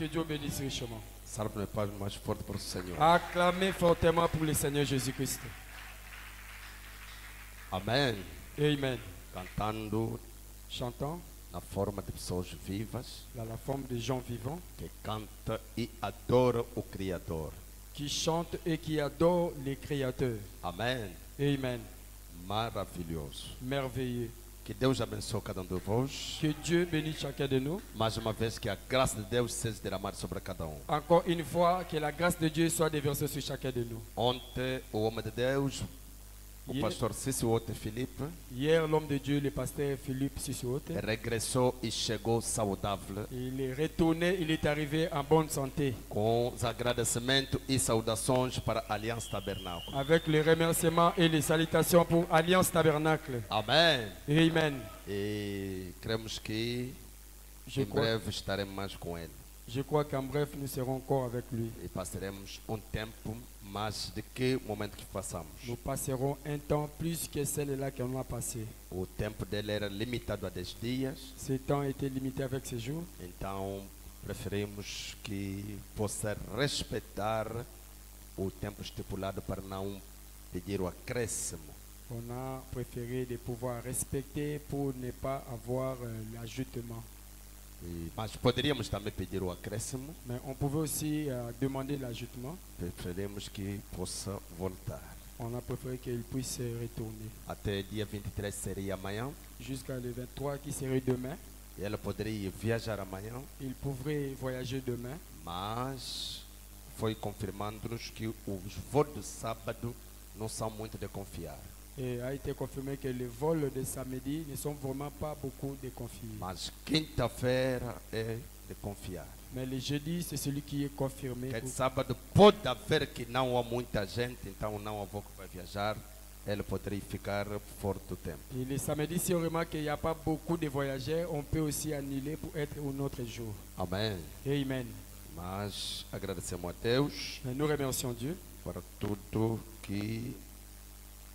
Que Dieu bénisse richement. Salve uma paz mais forte para o Senhor. Acclamez fortement pour le Seigneur Jésus-Christ. Amém. Amen. Cantando Chantons na forma de pessoas vivas dans la forme de gens vivants que canta e adora o Criador. qui chantent et qui adorent les créateurs. Amém. Amen. Maravilhoso. Merveilleux. Que Deus abençoe cada um de vós. Que Dieu bénisse chacun de nous. Mais uma vez que a graça de Deus seja derramada sobre cada um. Encore une fois, que la grâce de Dieu soit déversée sur chacun de nous. Ontem o homem de Deus, o Yeah. pastor Cícero Felipe, Hier, l'homme de Dieu, le pasteur Philippe Sissote, regressou e chegou saudável, il est retourné, il est arrivé en bonne santé. com os agradecimentos e saudações para a Aliança Tabernáculo. Avec les remerciements et les salutations pour Alliance Tabernacle. Amém. Amen. E cremos que Je em crois, breve estaremos mais com ele. je crois qu'en bref, nous serons encore avec lui. E passaremos um tempo mais do que o momento que passamos. Nous passerons un temps plus que celle-là qu'on a passé. O tempo dele era limitado a 10 dias, Ce temps était limité avec ces jours. então preferimos que possa respeitar o tempo estipulado para não pedir o acréscimo. On a préféré de pouvoir respecter pour ne pas avoir l'ajoutement. Mas poderíamos também pedir o acréscimo, Mais on pouvait aussi demander l'ajoutement. preferimos que possa voltar. On a préféré qu'il puisse retourner. Até dia 23 seria amanhã, Jusqu'à le 23 qui serait demain. e ela poderia viajar amanhã, Il pourrait voyager demain. mas foi confirmando-nos que os voos de sábado não são muito de confiar. Et a été confirmé que les vols de samedi ne sont vraiment pas beaucoup de confiés. Mas quinta-feira é de confiar. Mais le jeudi, c'est celui qui est confirmé. Porque sábado pode haver que não há muita gente, então não há avô que vai viajar, ele poderia ficar fora do tempo. Et le samedi, si on remarque qu'il n'y a pas beaucoup de voyageurs, on peut aussi annuler pour être un autre jour. Amém. Amen. Mas agradecemos a Deus Et nous remercions Dieu para tudo que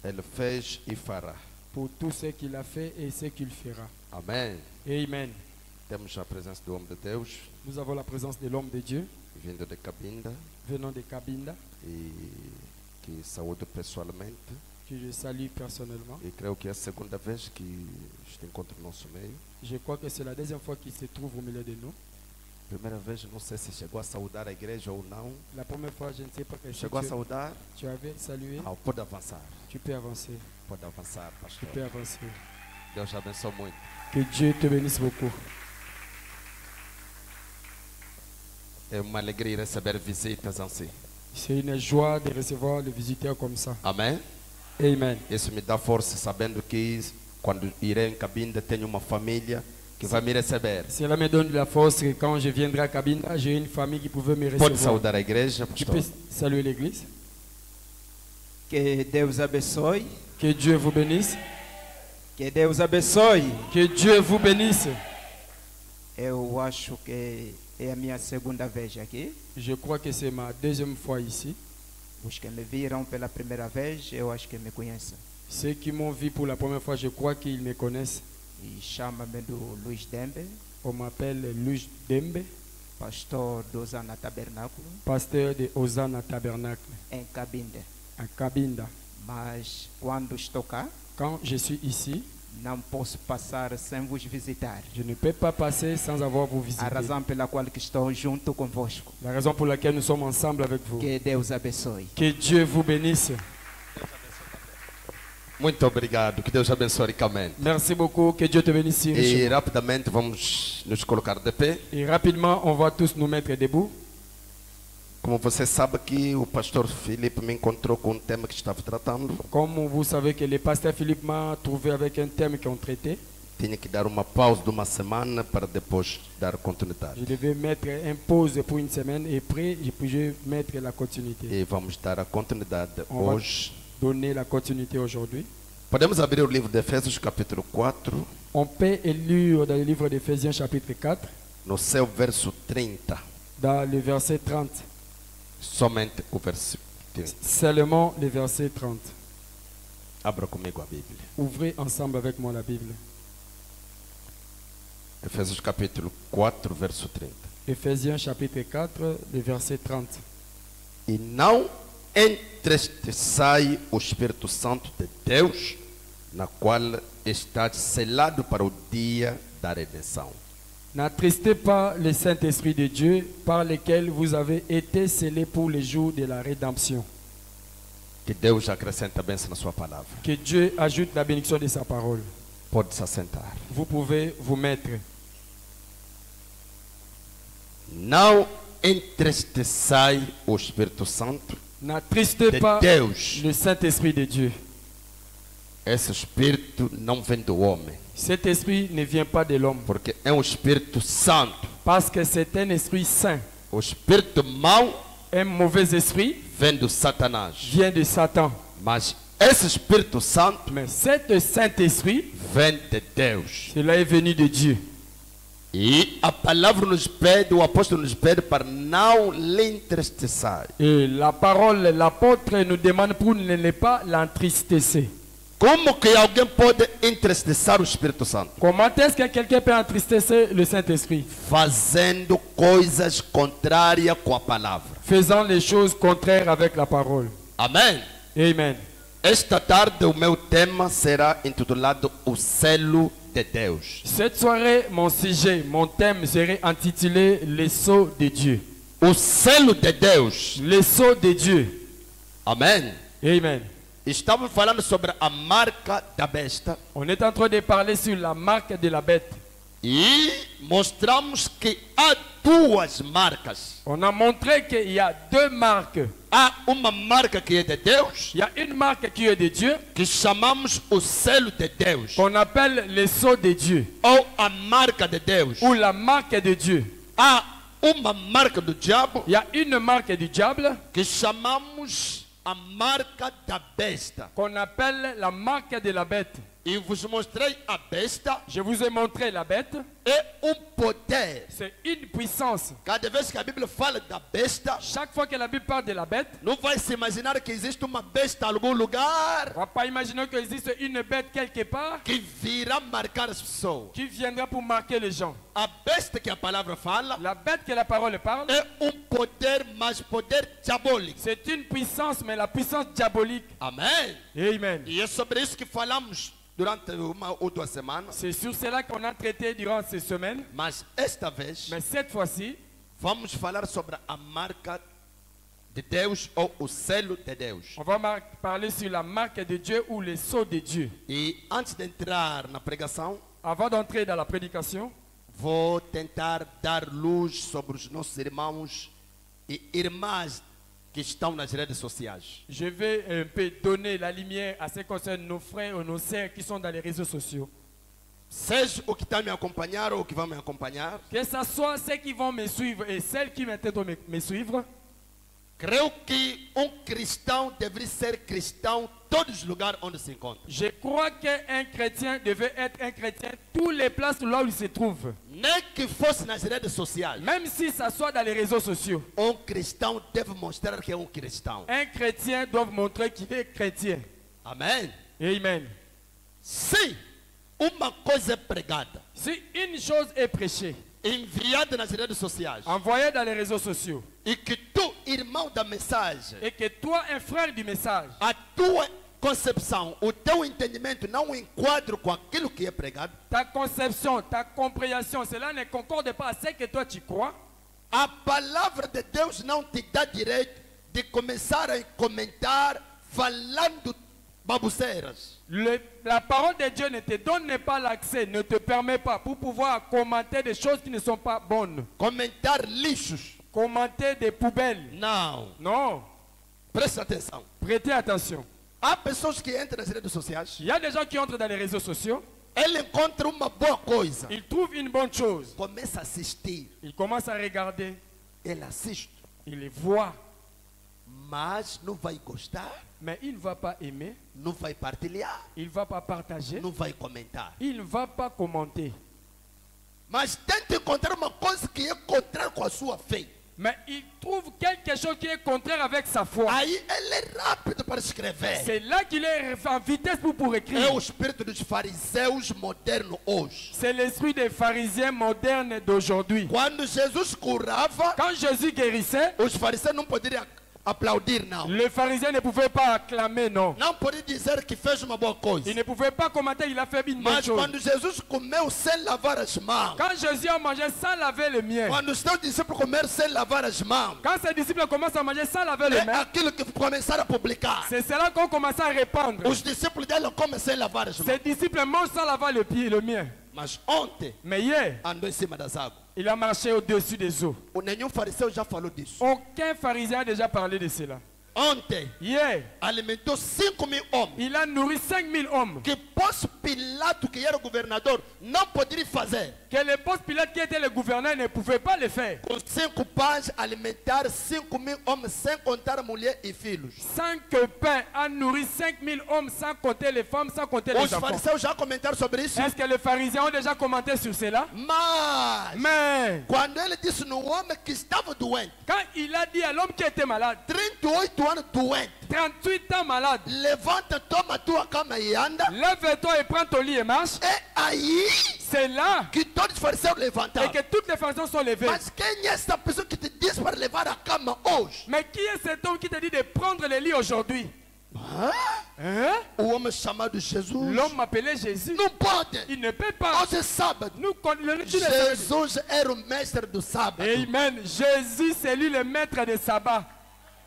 Ele fez e fará. pour tout ce qu'il a fait et ce qu'il fera. Amém. Amen. Temos a presença do homem de Deus, Nous avons la présence de l'homme de Dieu vindo de Cabinda, venant de Cabinda, e que saúde pessoalmente. que je salue personnellement. E creio que é a segunda vez que este encontro no nosso meio. Je crois que c'est la deuxième fois qu'il se trouve au milieu de nous. Primeira vez, não sei se chegou a saudar a igreja ou não. La première fois, je ne sais pas que si Chegou a saudar? tu avais salué. Ah, pode avançar. Tu peux avancer. Pode avançar, Tu pastor. peux avancer. Deus abençoe muito. Que Dieu te bénisse beaucoup. É uma alegria receber visitas assim. C'est une joie de recevoir les visiteurs comme ça. Amém? Amen. Isso me dá força sabendo que quando irei em Cabinda tenho uma família que vai me receber. Cela me donne de la force que quand je viendrai à Cabinda, j'ai une famille qui pouvait me Pode recevoir. saudar a igreja, Tu pastor? peux saluer l'église. Que Deus abençoe. Que Dieu vous bénisse. Que Deus abençoe. Que Dieu vous bénisse. Eu acho que é a minha segunda vez aqui. Je crois que c'est ma deuxième fois ici. Os que me viram pela primeira vez, eu acho que me conhecem. Ceux qui m'ont vu pour la première fois, je crois qu'ils me connaissent. E chama-me do Luiz Dembe, On m'appelle Luj Dembe, pastor do Osana Tabernáculo, pasteur de Hosanna Tabernacle em Cabinda. à Cabinda. Mas quando estou cá, Quand je suis ici, não posso passar sem vos visitar. je ne peux pas passer sans avoir vous A visiter. razão pela qual que estou junto convosco. La raison pour laquelle nous sommes ensemble avec vous. Que Deus abençoe. Que Dieu vous bénisse. Muito obrigado. Que Deus abençoe ricamente. Merci beaucoup. Que Dieu te bénisse E richement. rapidamente vamos nos colocar de pé. Et rapidement, on va tous nous mettre debout. Como você sabe que o pastor Felipe me encontrou com um tema que estava tratando. Comme vous savez que le pasteur Philippe m'a trouvé avec un thème qu'on traitait, Tinha que dar uma pausa de uma semana para depois dar continuidade. je devais mettre une pause pour une semaine et après, je pouvais mettre la continuité. E vamos dar a continuidade On va hoje. donner la continuité aujourd'hui. Podemos abrir o livro de Efésios, capítulo 4, On peut lire dans le livre d'Éphésiens chapitre 4, no seu verso 30. dans le verset 30. Somente o verso 30. Seulement le verset 30. Abra comigo a Bíblia. Ouvrez ensemble avec moi la Bible. Efésios capítulo 4, verso 30. Éphésiens chapitre 4, le verset 30. E não entristeçai o Espírito Santo de Deus, na qual está selado para o dia da redenção. N'attristez pas le Saint-Esprit de Dieu par lequel vous avez été scellés pour le jour de la rédemption. Que Deus acrescente a bênção na sua palavra. Que Dieu ajoute la bénédiction de sa parole. Pode se assentar. Vous pouvez vous mettre. Não entristeçai o Espírito Santo N'attristez de pas Deus. le Saint-Esprit de Dieu. Esse Espírito não vem do homem, Cet esprit ne vient pas de l'homme. porque é um Espírito Santo. Parce que c'est un esprit saint. O Espírito mau Un mauvais esprit vem do Satanás. vient de Satan. Mas esse Espírito Santo Mais cet Saint-Esprit, vem de Deus. cela est venu de Dieu. E a palavra nos pede, o apóstolo nos pede para não lhe entristecer. Et la parole, l'apôtre nous demande pour ne pas l'entristecer. Como que alguém pode entristecer o Espírito Santo? Comment est-ce que quelqu'un peut entristecer le Saint-Esprit? Fazendo coisas contrárias com a palavra. Faisant les choses contraires avec la parole. Amém? Amen. Esta tarde o meu tema será intitulado O Selo de Deus. Cette soirée, mon sujet, mon thème serait intitulé Les sceaux de Dieu. O selo de Deus. Les sceaux de Dieu. Amém? Amen. Estamos falando sobre a marca da besta On est en train de parler sur la marque de la bête. e mostramos que há duas marcas. On a montré qu'il y a deux marques. Há uma marca que é de Deus, Il y a une marque qui est de Dieu, que chamamos o selo de Deus, qu'on appelle les sceaux de Dieu, ou a marca de Deus. ou la marque de Dieu. Há uma marca do diabo, Il y a une marque du diable, que chamamos a marca da besta. qu'on appelle la marque de la bête. E vos mostrei a besta Je vous ai montré la bête. é poder. C'est une puissance. Cada vez que a Bíblia fala da besta, Chaque fois que la Bible parle de la bête, não vai se imaginar que existe uma besta em algum lugar on ne va pas imaginer qu'il existe une bête quelque part que virá marcar as pessoas. qui viendra pour marquer les gens. A besta que a palavra fala La bête que la parole parle, é poder, mas poder diabólico. c'est une puissance, mais la puissance diabolique. Amém? Amen. E é sobre isso que falamos durante uma ou duas semanas. C'est sur cela qu'on a traité durant ces semaines. Mas esta vez Mais cette fois-ci, vamos falar sobre a marca de Deus ou o selo de Deus. on va parler sur la marque de Dieu ou les sceaux de Dieu. E antes de entrar na pregação, Avant d'entrer dans la prédication, vou tentar dar luz sobre os nossos irmãos e irmãs que estão nas redes sociais. je vais un peu donner la lumière à ce qui concerne nos frères ou nos sœurs qui sont dans les réseaux sociaux. Seja o que está me acompanhar ou o que vai me acompanhar, Que ce soit ceux qui vont me suivre et celles qui m'intendent me suivre, creio que cristão deveria ser cristão em todos os lugares onde se encontra. je crois qu'un chrétien devait être un chrétien toutes les places là où il se trouve. Nem que fosse nas redes sociais. Même si ça soit dans les réseaux sociaux. Cristão deve mostrar que é cristão. Un chrétien doit montrer qu'il est chrétien. Amém? Amen. Se uma coisa é pregada, Si une chose est prêchée, enviada nas redes sociais, envoyée dans les réseaux sociaux, e que tu, irmão da mensagem, et que toi, un frère du message, a tua concepção, o teu entendimento não enquadra com aquilo que é pregado, ta conception, ta compréhension, cela ne concorde pas à ce que toi tu crois, a palavra de Deus não te dá direito de começar a comentar falando baboseiras. la parole de Dieu ne te donne pas l'accès, ne te permet pas pour pouvoir commenter des choses qui ne sont pas bonnes. Comentar lixos. Commenter des poubelles. Não. Non. Presta atenção. Prêtez attention. Há pessoas que entram nas redes sociais, Il y a des gens qui entrent dans les réseaux sociaux, ele encontra uma boa coisa, ils trouvent une bonne chose, começa a assistir, ils commencent à regarder, ele assiste, ils les voient, mas não vai gostar, mais il ne va pas aimer, não vai partilhar, il ne va pas partager, não vai comentar. il ne va pas commenter. Mas tenta encontrar uma coisa que é contrária com a sua fé. Mais il trouve quelque chose qui est contraire avec sa foi. Aí ele é rápido para escrever. C'est là qu'il est en vitesse pour É écrire. o espírito dos fariseus modernos hoje. C'est l'esprit des pharisiens modernes d'aujourd'hui. Quando Jesus curava, Quand Jésus guérissait, os fariseus não poderiam aplaudir, não. les pharisiens ne pouvaient pas acclamer, non. Não podiam dizer que fez uma boa coisa. Ils ne pouvaient pas commenter, il a fait une bonne Mas chose. quando Jesus comeu sem lavar as mãos, Quand Jésus a mangé sans laver les miens, quando os teus discípulos comeram sem lavar as mãos, quand ses disciples commencent à manger sans laver les é mains, aquilo que começaram a publicar. c'est cela qu'on commence à répandre. Os discípulos dele comem sem lavar as mãos. Ses disciples mangent sans laver les pieds, le mien. Mas ontem Mais hier, andou em cima das águas. il a marché au-dessus des eaux. Nenhum fariseu já falou disso. Aucun pharisien a déjà parlé de cela. Ontem Hier, alimentou 5.000 homens. il a nourri 5000 hommes. Que Pôncio Pilato, que era o governador, não poderia fazer. Que le poste Pilate qui était le gouverneur ne pouvait pas le faire. Com 5 pães, alimentar 5.000 homens, sem contar mulher e filhos. 5 pains a nourri 5000 hommes sans compter les femmes, sans compter Os les enfants. fariseus já comentaram sobre isso. Est-ce que les pharisiens ont déjà commenté sur cela? Mais Quando ele disse no homem que estava doente, quand il a dit à l'homme qui était malade, 38 anos doente, 38 ans malade, levanta, toma tua cama e anda. lève-toi et prends ton lit et marche, É aí c'est là que todos os fariseus et levantaram. que toutes les pharisiens sont levés. Mas quem é essa pessoa que te diz para levar a cama hoje? Mais qui est cet homme qui te dit de prendre le lit aujourd'hui? Hein? O homem chamado Jesus. L'homme appelé Jésus. Não pode. Il ne peut pas. Hoje é sábado. Nous, tu ne sais- Jesus era o mestre do sábado. Amen. Jésus, c'est lui le maître de sabbat.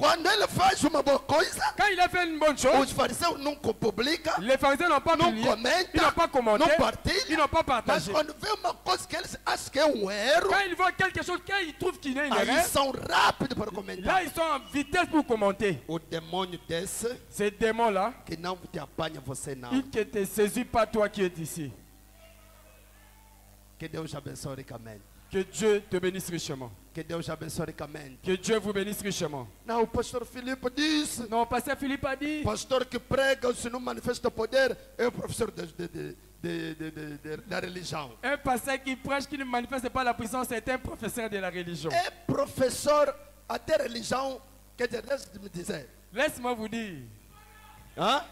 Quando ele faz uma boa coisa, Quand il a fait une bonne chose, os fariseus nunca publicam, les pharisiens n'ont pas não publié, ils n'ont comentam, pas commenté, não ils partilham. n'ont pas Mas partagé. quando vê uma coisa que eles acham que é um erro, Quand ils voient quelque chose, quand ils trouvent qu'il y a une aí erreur, são rápidos para comentar. là ils sont en vitesse pour commenter. O demônio desce Ces démons-là, que não te apanha você não. ils ne te saisissent pas toi qui es ici. Que Deus abençoe ricamente. Que Dieu te bénisse richement. Que Deus abençoe ricamente. Que Dieu vous bénisse richement. Não, o pastor Filipe disse. Non, pasteur Philippe a dit, Pastor que prega, se não manifesta poder, é o professor da religião. un pasteur qui prêche, qui ne manifeste pas la puissance, c'est un professeur de la religion. É professor até religião, quer dizer, deixa-me dizer. Laisse-moi vous dire, Hã?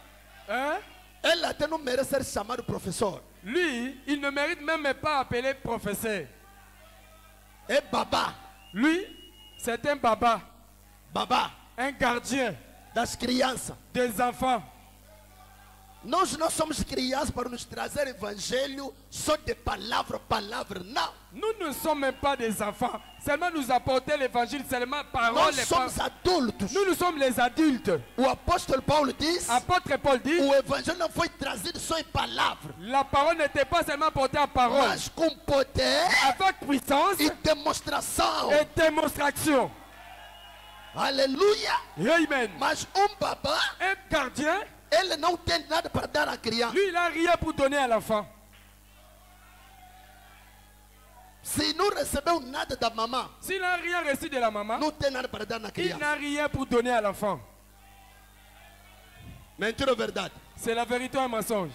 hein? Ele até não merece ser chamado professor. Lui, il ne mérite même pas appeler professeur. É babá. Lui, c'est un baba, Babá un gardien das crianças. des enfants. Nós não somos crianças para nos trazer evangelho só de palavra, não. Nous ne sommes même pas des enfants. Seulement nous apporter l'évangile, seulement parole Nós et somos parole. adultos. Nous sommes les adultes. O apóstolo Paulo diz: Apôtre Paul dit, o evangelho não foi trazido só em palavra, la parole n'était pas seulement portée en parole, mas com poder avec puissance e demonstração. et démonstration. Aleluia. Amen. Mas babá, Un gardien, ele não tem nada para dar à criança. lui, il n'a rien pour donner à l'enfant. Se não recebeu nada da mamã, S'il n'a rien reçu de la maman, não tem nada para dar na il criança. n'a rien pour donner à l'enfant. Mentira ou verdade? C'est la vérité ou un mensonge?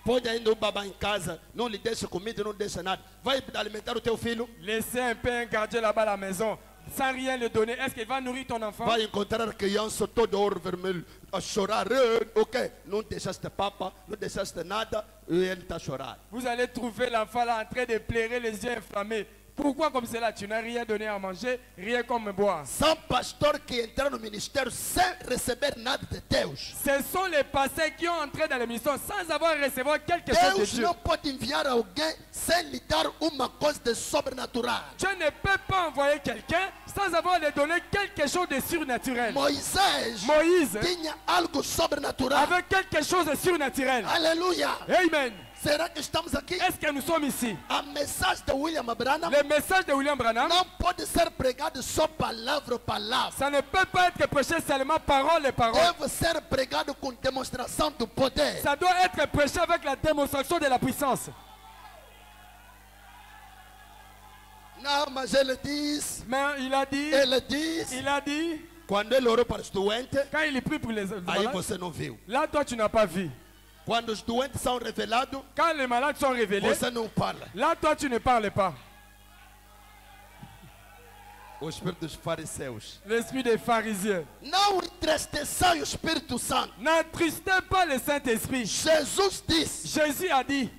Pode ainda o babá em casa, não lhe deixa comida, não deixa nada. Vai alimentar o teu filho, Laissez un peu un gardien là-bas à la maison, sans rien le donner. Est-ce qu'il va nourrir ton enfant? vai encontrar a criança toda ouro vermelho a chorar. Ok, não deixaste papa, não deixaste nada, e ele está a chorar. Vous allez trouver l'enfant là en train de pleurer, les yeux inflammés. Pourquoi comme cela? Tu n'as rien donné à manger, rien comme boire. São pastores que entraram no ministério sem receber nada de Deus. Ce sont les pasteurs qui ont entré dans l'émission sans avoir recevoir quelque chose de Deus Dieu. não pode enviar alguém sem lhe dar uma coisa de sobrenatural. Dieu ne peut pas envoyer quelqu'un sans avoir lui donné quelque chose de surnaturel. Moisés Moïse, tinha algo sobrenatural. avec quelque chose de surnaturel. Aleluia. Amen. Será que estamos aqui? Est-ce que nous sommes ici? A mensagem de William Branham Le message de William Branham, não pode ser pregado só palavra. ça ne peut pas être prêché seulement parole et parole. Deve ser pregado com demonstração do poder. Ça doit être prêché avec la démonstration de la puissance. Não, mas ele diz, Mais il a dit, quando ele orou para os doentes, quand il prie pour les aí malades, você não viu. là toi tu n'as pas vu. Quando os doentes são revelados, Quand les malades sont révélés, você não fala. là toi tu ne parles pas. O espírito dos fariseus. l'esprit des pharisiens. Não entristeçai o Espírito Santo. N'attristez pas le Saint-Esprit. Jesus disse: Jésus a dit,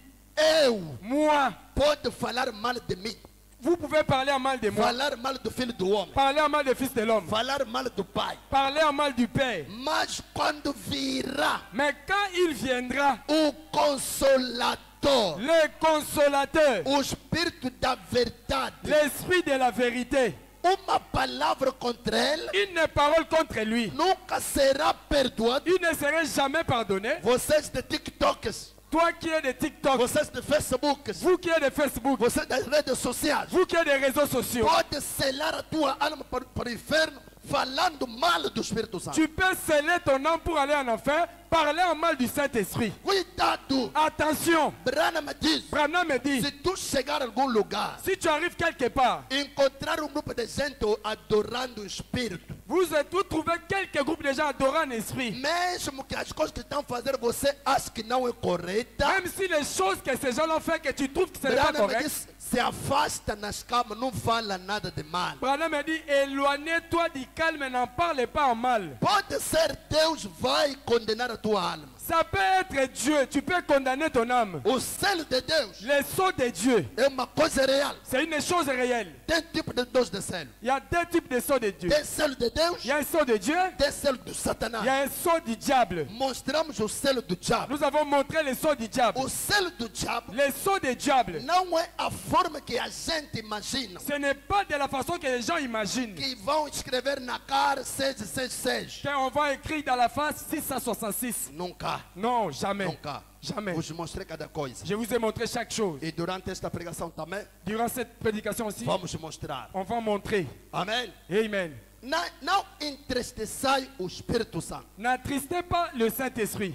eu moi, pode falar mal de mim, vous pouvez parler en mal de moi, falar mal do Filho do Homem, parler en mal du Fils de l'homme, falar mal do Pai. parler en mal du Père. Mas quando virá Mais quand il viendra, o Consolador, le Consolateur, o Espírito da Verdade, l'Esprit de la vérité, uma palavra contra ele une parole contre lui, nunca será perdoada. il ne serait jamais pardonné. Vocês de TikToks, Toi qui es de TikTok, vocês de Facebooks, vous qui êtes de Facebook, vocês das redes sociais, vous qui êtes des réseaux sociaux, pode selar a tua alma para o inferno falando mal do Espírito Santo. tu peux sceller ton âme pour aller en enfer, parler en mal du Saint-Esprit. Cuidado. Attention, Branham diz: Branham me dit, se tu chegar a algum lugar, si tu arrives quelque part, encontrar grupo de gente adorando o Espírito, vous trouvez quelques groupes de gens adorant en esprit. mesmo que as coisas que estão a fazer você acha que não é correta, Même si les choses que ces gens ont fait que tu trouves que ce n'est pas Branham correct, diz: se afasta nas camas, não fala nada de mal. Branham me dit, éloignez-toi du calme et n'en parlez pas en mal. Pode ser Deus vai condenar a tua alma. Ça peut être Dieu, tu peux condamner ton âme. O selo de Deus Les sceaux de Dieu, é uma coisa real. c'est une chose réelle. Tem tipo de dose de selo. Il y a deux types de sceaux de Dieu. Tem selo de Deus, Il y a un sceau de Dieu, tem selo do il y Satanás. a un sceau du diable. Mostramos o selo do diabo. Nous avons montré les sceaux du diable. O selo do diabo Les sceaux du diable, não é a forma que a gente imagina. ce n'est pas de la façon que les gens imaginent. Que vão escrever na cara 666. Qu'on va écrire dans la face 666. Nunca, Non, jamais. nunca. Jamais. Vos mostrei cada coisa. Je vous ai montré chaque chose. E durante esta pregação também, Durant cette prédication aussi, vamos mostrar. on va montrer. Amém? Amen. Não entristeçai o Espírito Santo. N'attristez pas le Saint-Esprit.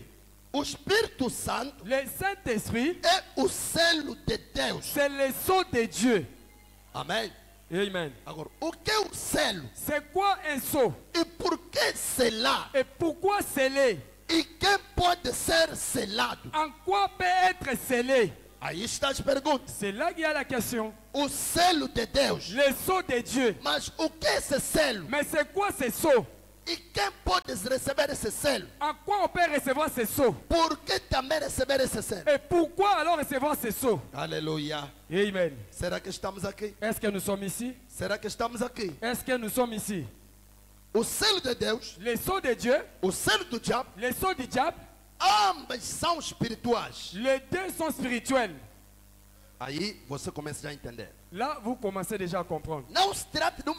O Espírito Santo Le Saint-Esprit, é o selo de Deus. c'est le sceau de Dieu. Amém? Amen. Agora, o que é o selo? C'est quoi un sceau? E por que selar? Et pourquoi sceller? E quem pode ser selado? En quoi peut être scellé? Aí está as perguntas. C'est là qu'il y a la question. O selo de Deus. Le sceau de Dieu. Mas o que é esse selo? Mais c'est quoi ce sceau? E quem pode receber esse selo? En quoi on peut recevoir ce sceau? Por que também receber esse selo? Et pourquoi alors recevoir ce sceau? Aleluia. Amen. Será que estamos aqui? Est-ce que nous sommes ici? Será que estamos aqui? Est-ce que nous sommes ici? O selo de Deus, Le sceau de Dieu, o selo do diabo, le sceau du diable, ambas são espirituais. les deux sont spirituels. Aí você começa já a entender. Là, vous commencez déjà à comprendre. Não se trata de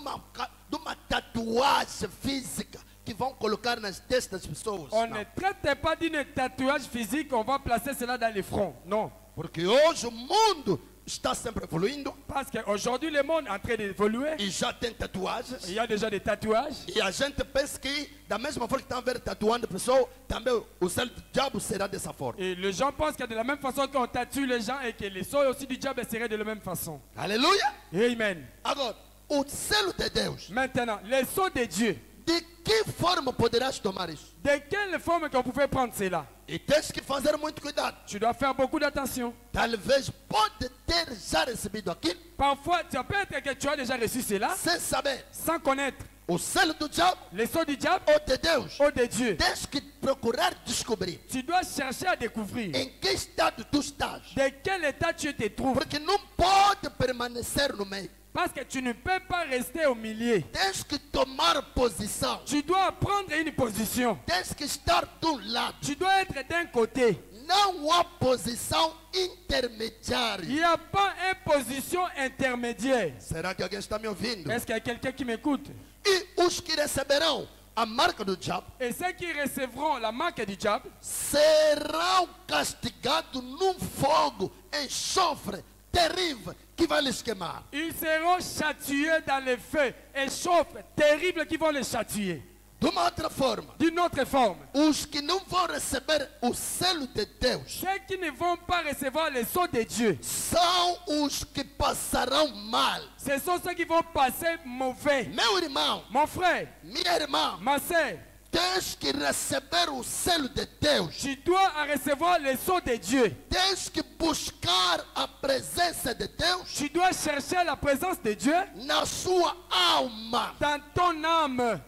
uma tatuagem física que vão colocar nas testas das pessoas. On Não. ne traite pas d'une tatouage physique, on va placer cela dans les fronts. Non. Porque hoje o mundo está sempre evoluindo Parce qu'aujourd'hui, le monde est en train d'évoluer. e já tem tatuagens. Il y a déjà des tatouages. E a gente pensa que, da mesma forma que estão a ver tatuando a pessoa, também o selo do diabo será dessa forma. Et les gens pensent que de la même façon qu'on tatue les gens et que les sceaux aussi du diable seraient de la même façon. Aleluia! Amen. Agora, o selo de Deus, Maintenant, les sceaux de Dieu. de que forma poderás tomar isso? De quelle forme qu'on pouvait prendre cela? E tens que fazer muito cuidado. Tu dois faire beaucoup d'attention. Talvez pode ter já recebido aquilo Parfois, ça peut être que tu as déjà reçu cela sem saber. sans connaître O selo do diabo les sceaux du diable ou de Deus. ou de Dieu. Tens que procurar descobrir Tu dois chercher à découvrir em que estado tu estás. de quel état tu te trouves. Porque não pode permanecer no meio. Parce que tu ne peux pas rester au milieu. Tens que tomar posição. Tu dois prendre une position. Tens que estar do lado. Tu dois être d'un côté. Não há posição Il intermediária. n'y a pas une position intermédiaire. Será que alguém está me ouvindo? Est-ce qu'il y a quelqu'un qui m'écoute? E os que receberão a marca do diabo Et ceux qui recevront la marque du diable serão castigados num fogo, enxofre terrível que vai lhes queimar. ils seront châtiés dans le feu et chauffe terribles qui vont les châtier. De uma outra forma, D'une autre forme, os que não vão receber o selo de Deus ceux qui ne vont pas recevoir les sceaux de Dieu, são os que passarão mal. ce sont ceux qui vont passer mauvais. Meu irmão, Mon frère, minha irmã, ma soeur, tens que receber o selo de Deus. Tu dois recevoir le sceau de Dieu. Tens que buscar a presença de Deus Tu dois chercher la présence de Dieu na sua alma. dans ton âme.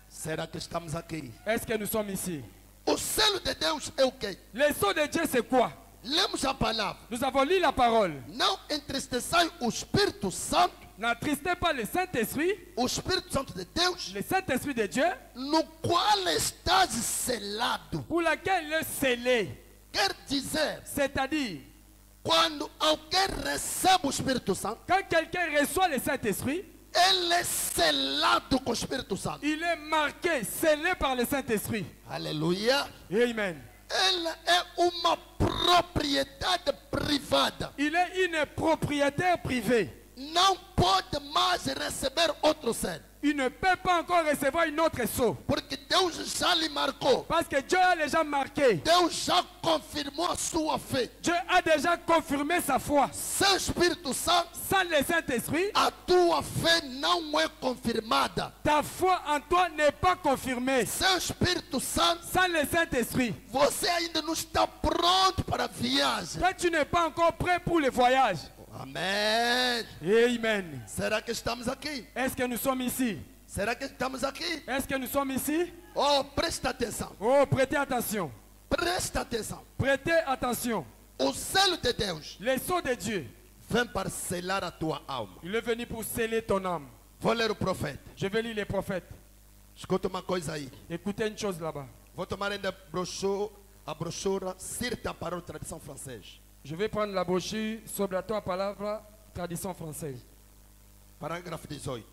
Será que estamos aqui? Est-ce que nous sommes ici? O selo de Deus é o quê? Le sceau de Dieu, c'est quoi? Lemos a palavra. Nous avons lu la parole. Não entristeçai o Espírito Santo, N'attristez pas le Saint-Esprit, o Espírito Santo de Deus, le Saint-Esprit de Dieu, no qual estás selado. pour laquelle il est scellé. Quer dizer, C'est-à-dire, quando alguém recebe o Espírito Santo, quand quelqu'un reçoit le Saint-Esprit, ele é selado com o Espírito Santo. il est marqué, scellé par le Saint-Esprit. Aleluia. Amen. Ela é uma propriedade privada. Il est une propriétaire privée. Não pode mais receber outro ser. Il ne peut pas encore recevoir une autre sceau. Porque Deus já lhe marcou. Parce que Dieu a déjà marqué. Deus já confirmou a sua fé. Dieu a déjà confirmé sa foi. Sem Espírito Santo, Sans le Saint-Esprit, a tua fé não é confirmada. ta foi en toi n'est pas confirmée. Sem Espírito Santo, Sans le Saint-Esprit, você ainda não está pronto para a viagem. toi tu n'es pas encore prêt pour le voyage. Amém. Amen. Será que estamos aqui? Est-ce que nous sommes ici? Será que estamos aqui? Est-ce que nous sommes ici? Oh, presta atenção. Oh, prêtez attention. Presta atenção. Prêtez attention. O selo de Deus Le sceau de Dieu, vem para selar a tua alma. il est venu pour sceller ton âme. Vou ler o profeta. Je vais lire les prophètes. Escuta uma coisa aí. Écoutez une chose là-bas. Vou tomar ainda a brochura Cirta para a tradição francesa. Je vais prendre la brochure sobre la tua palavra, tradition française. Parágrafo 18.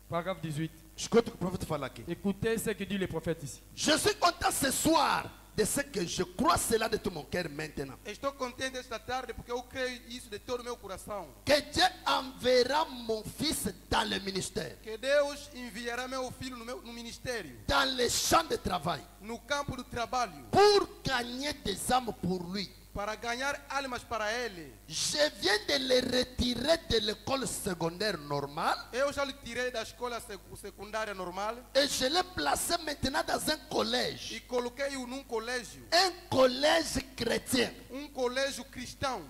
Paragraphe 18. Escuta o que o profeta fala aqui. Écoutez ce que dit le prophète ici. Je suis content ce soir de ce que je crois cela de tout mon cœur maintenant. Estou contente esta tarde porque eu creio isso de todo o meu coração. Que Dieu enverra mon fils dans le ministère, Que Deus enviará meu filho no ministério, dans les champs de travail, no campo do trabalho, pour gagner des âmes pour lui. para ganhar almas para Ele. Je viens de le retirer de l'école secondaire normale Eu já lhe tirei da escola secundária normal et je l'ai placé maintenant dans un e collège. coloquei-o num colégio, Un collège chrétien. colégio cristão.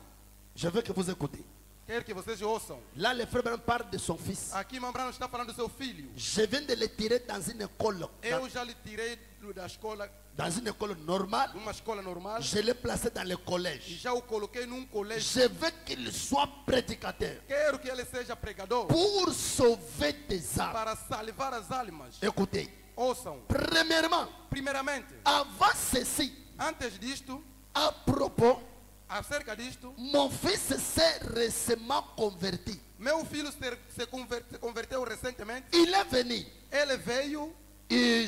Je veux que vous écoutez. Quero que vocês ouçam. Là, le frère Branham parle de son fils. Aqui Mambrano está falando do seu filho. Je viens de le tirer dans une école, Eu já lhe tirei da escola, dans une école normale. numa escola normal, Je l'ai placé dans le e collège. já o coloquei num colégio. Je veux qu'il soit prédicateur Quero que ele seja pregador pour sauver des âmes. para salvar as almas. Écoutez, Ouçam. premièrement, Primeiramente, avant ceci, antes disto, à propos, acerca disto, mon fils s'est récemment converti. meu filho se converteu recentemente. Il est venu Ele veio et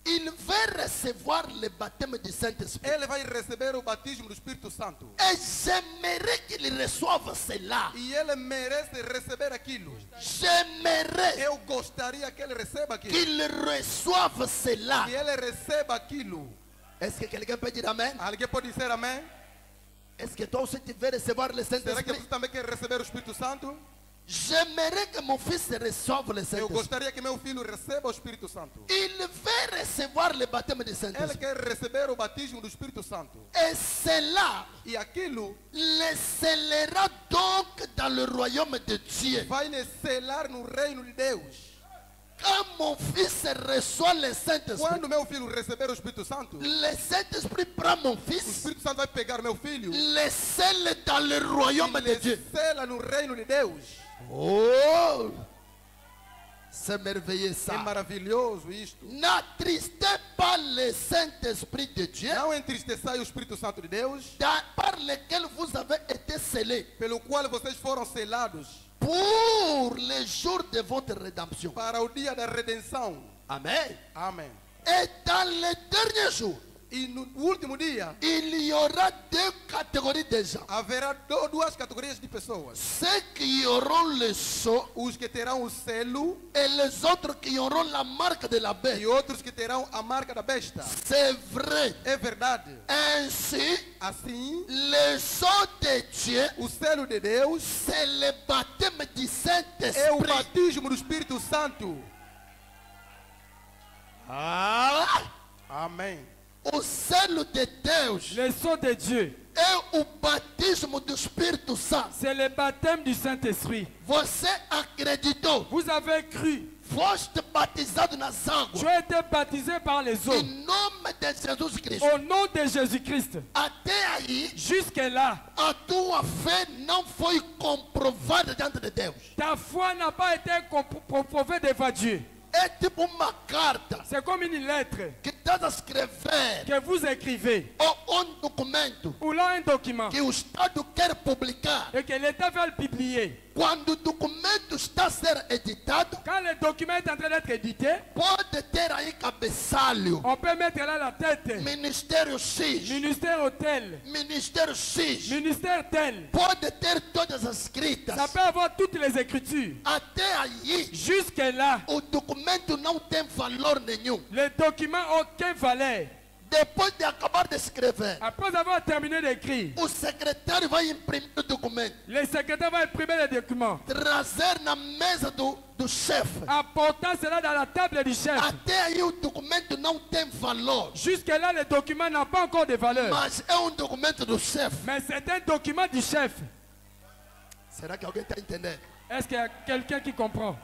il veut recevoir le baptême du Saint-Esprit. ele vai receber o batismo do Espírito Santo. Et j'aimerais qu'il reçoive cela. E ele merece receber aquilo. J'aimerais Eu gostaria que ele receba aquilo. qu'il reçoive cela. Que ele receba aquilo. Est-ce que quelqu'un peut dire Amen? Alguém pode dizer amém? Est-ce que toi aussi tu veux recevoir le Será que Saint-Esprit? você também quer receber o Espírito Santo? J'aimerais que mon fils reçoive le Eu Saint-Esprit. gostaria que meu filho receba o Espírito Santo. Il veut recevoir le baptême du Ele Saint-Esprit. quer receber o batismo do Espírito Santo. Et cela E aquilo le scellera donc dans le royaume de Dieu. vai lhe selar no reino de Deus. Quand mon fils reçoit le Saint-Esprit, Quando meu filho receber o Espírito Santo, le Saint-Esprit prend mon o fils, Espírito Santo vai pegar meu filho le scelle dans le royaume e de lhe Dieu. sela no reino de Deus. Oh, c'est merveilleux É ça. maravilhoso isto. N'attristez pas le Saint-Esprit de Dieu Não entristeçai o Espírito Santo de Deus, par lequel vous avez été scellés pelo qual vocês foram selados pour le jour de votre rédemption. para o dia da redenção. Amen. Amém. Et dans les derniers jours, E no último dia il y aura deux catégories de gens. haverá duas categorias de pessoas: Ceux qui auront le sceau os que terão o selo et les autres qui auront la marque de la bête. e outros que terão a marca da besta. C'est vrai. É verdade. Ainsi, Assim, le sceau de Dieu, o selo de Deus c'est le baptême du é o Saint-Esprit. batismo do Espírito Santo. Amém. O selo de Deus Le sceau de Dieu, é o batismo do Espírito Santo. c'est le baptême du Saint-Esprit. Você acreditou, Vous avez cru. foste batizado nas águas. Tu as été baptisé par les eaux. Em nome de Jesus Cristo. Au nom de Jésus-Christ. Até aí, Jusque-là, a tua fé não foi comprovada diante de Deus. ta foi n'a pas été prouvée devant Dieu. É tipo uma carta C'est comme une lettre que estás a escrever que vous écrivez. ou documento Ou là un document. que o Estado quer publicar. Et que l'État veut le publier. Quando o documento está a ser editado, Quand le document est en train d'être édité, pode ter aí cabeçalho. on peut mettre là la tête. Ministério X, Ministère tel. Ministério X. Ministère tel. Pode ter todas as escritas. Ça peut avoir toutes les écritures. Até aí, Jusque-là, o documento não tem valor nenhum. le document n'a aucune valeur. Depois de acabar de escrever, Après avoir terminé d'écrire, o secretário vai imprimir o documento, le secrétaire va imprimer les documents, trazer na mesa do chefe. apportant cela dans la table du chef. Até aí o documento não tem valor, Jusque-là, le document n'a pas encore de valeur. mas é um documento do chefe. Mais c'est un document du chef. Será que alguém está entendendo? Est-ce qu'il y a quelqu'un qui comprend?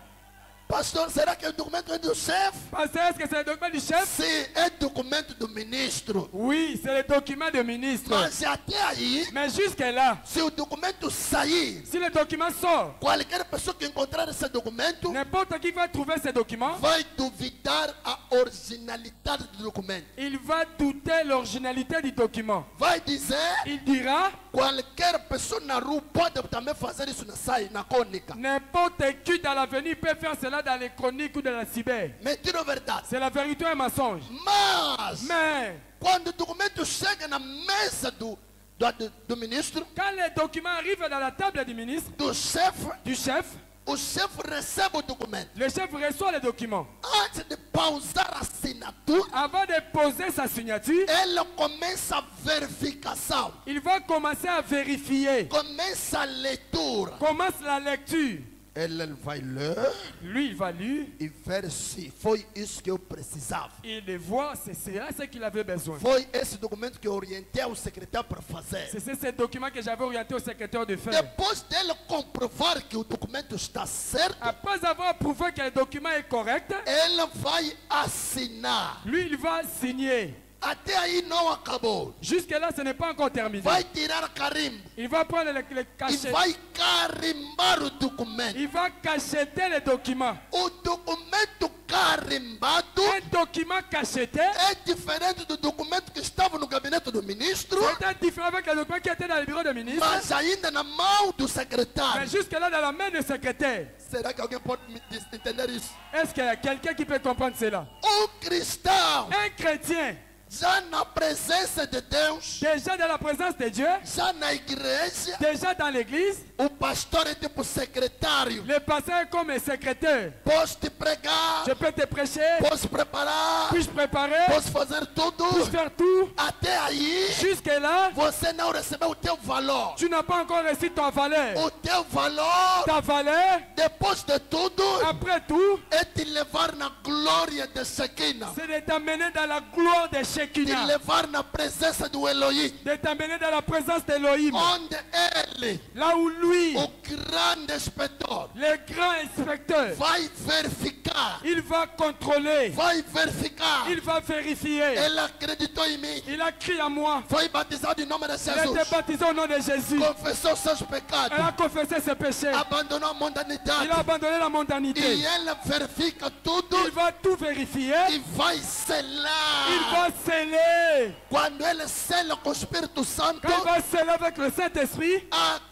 Pastor, será que o documento é do chefe? Pasteur, est-ce que c'est le document du chef? Sim, é documento do ministro. Oui, c'est le document du ministre. Mas até aí, Mais jusque-là, se o documento sair, si le document sort, qualquer pessoa que encontrar esse documento n'importe qui va trouver ce document, vai duvidar a originalidade do documento. il va douter l'originalité du document. Vai dizer, Il dira, qualquer pessoa na rua pode também fazer isso na cônica. n'importe qui dans l'avenir peut faire cela dans les chroniques ou dans la cyber. Mentira ou verdade? C'est la vérité ou un mensonge? Mas, Mais, quando o documento chega na mesa do ministro, quand les documents arrivent dans la table du ministre, do chefe, du chef, o chefe recebe o documento. le chef reçoit les documents. Antes de pausar a assinatura, Avant de poser sa signature, ele começa a verificação, il va commencer à vérifier. começa a leitura. Commence la lecture. Ele vai ler Lui, il va lire. e ver se foi isso que eu precisava. Il le voit, c'est cela ce qu'il avait besoin. Foi esse documento que eu orientei ao secretário para fazer. C'est ce document que j'avais orienté au secrétaire de faire. Depois dele comprovar que o documento está certo, Après avoir prouvé que le document est correct, ele vai assinar. lui, il va signer. Até aí não acabou. Jusque-là, ce n'est pas encore terminé. Vai tirar carimbo Il va prendre le e cachet. vai carimbar o documento. Il va cacheter le document. O documento carimbado Un document cacheté, é diferente do documento que estava no gabinete do ministro, c'est différent avec le document qui était dans le bureau du ministre. mas ainda na mão do Mais secretário. jusque-là, dans la main du secrétaire. Será que alguém pode entender isso? Est-ce qu'il y a quelqu'un qui peut comprendre cela? Cristão, Un chrétien, já na presença de Deus, déjà dans la présence de Dieu, já na igreja, déjà dans l'église, o pastor é tipo secretário. le pasteur est comme un secrétaire. Posso te pregar, Je peux te prêcher, posso preparar, puis-je préparer, posso fazer tudo. puis-je faire tout. Até aí, Jusque-là, você não recebeu o teu valor. tu n'as pas encore reçu ton valeur. O teu valor, Ta valeur, depois de tudo, après tout, é te levar na glória de Shekinah, c'est de t'amener dans la gloire de te Shekinah, levar na presença do Elohim, de t'amener dans la présence d'Elohim, onde ele, là où lui, o grande inspetor, le grand inspecteur, vai verificar, il va contrôler, vai verificar. il va vérifier. Ele acreditou em mim, Il a crié à moi, foi batizado em nome de il a été Jesus, baptisé au nom de Jésus, confessou seus il pecados, a confessé ses péchés, abandonou a il mundanidade a abandonné la mondanité. e ele verifica tudo Il va tout vérifier, e vai il selar. va sceller. Quando ele sela com o Espírito Santo, Quand il va sceller avec le Saint-Esprit,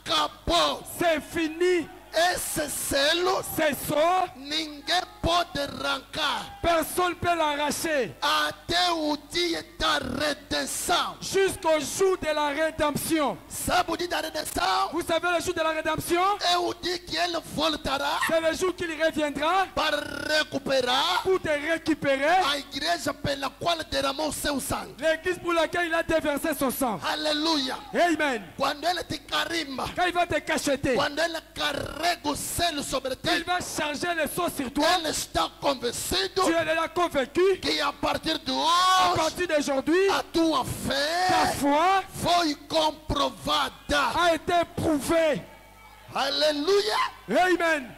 acabou. c'est fini. Esse selo C'est ça, ninguém pode arrancar personne ne peut l'arracher. até o dia da redenção. Jusqu'au jour de la rédemption. Sabe o dia da redenção? Vous savez le jour de la rédemption? É o dia que ele voltará C'est le jour qu'il reviendra para recuperar pour te récupérer. a igreja pela qual derramou seu sangue. L'église pour laquelle il a déversé son sang. Aleluia. Amen. Quando ele te carimba, Quand il va te cacheter, quando ele carrega carrega o selo sobre ti. Il va charger le sceau sur toi. Ele está convencido Tu es déjà convaincu que a partir de à hoje partir d'aujourd'hui, a tua ta fé foi foi comprovada. a été prouvée. Aleluia! Amen.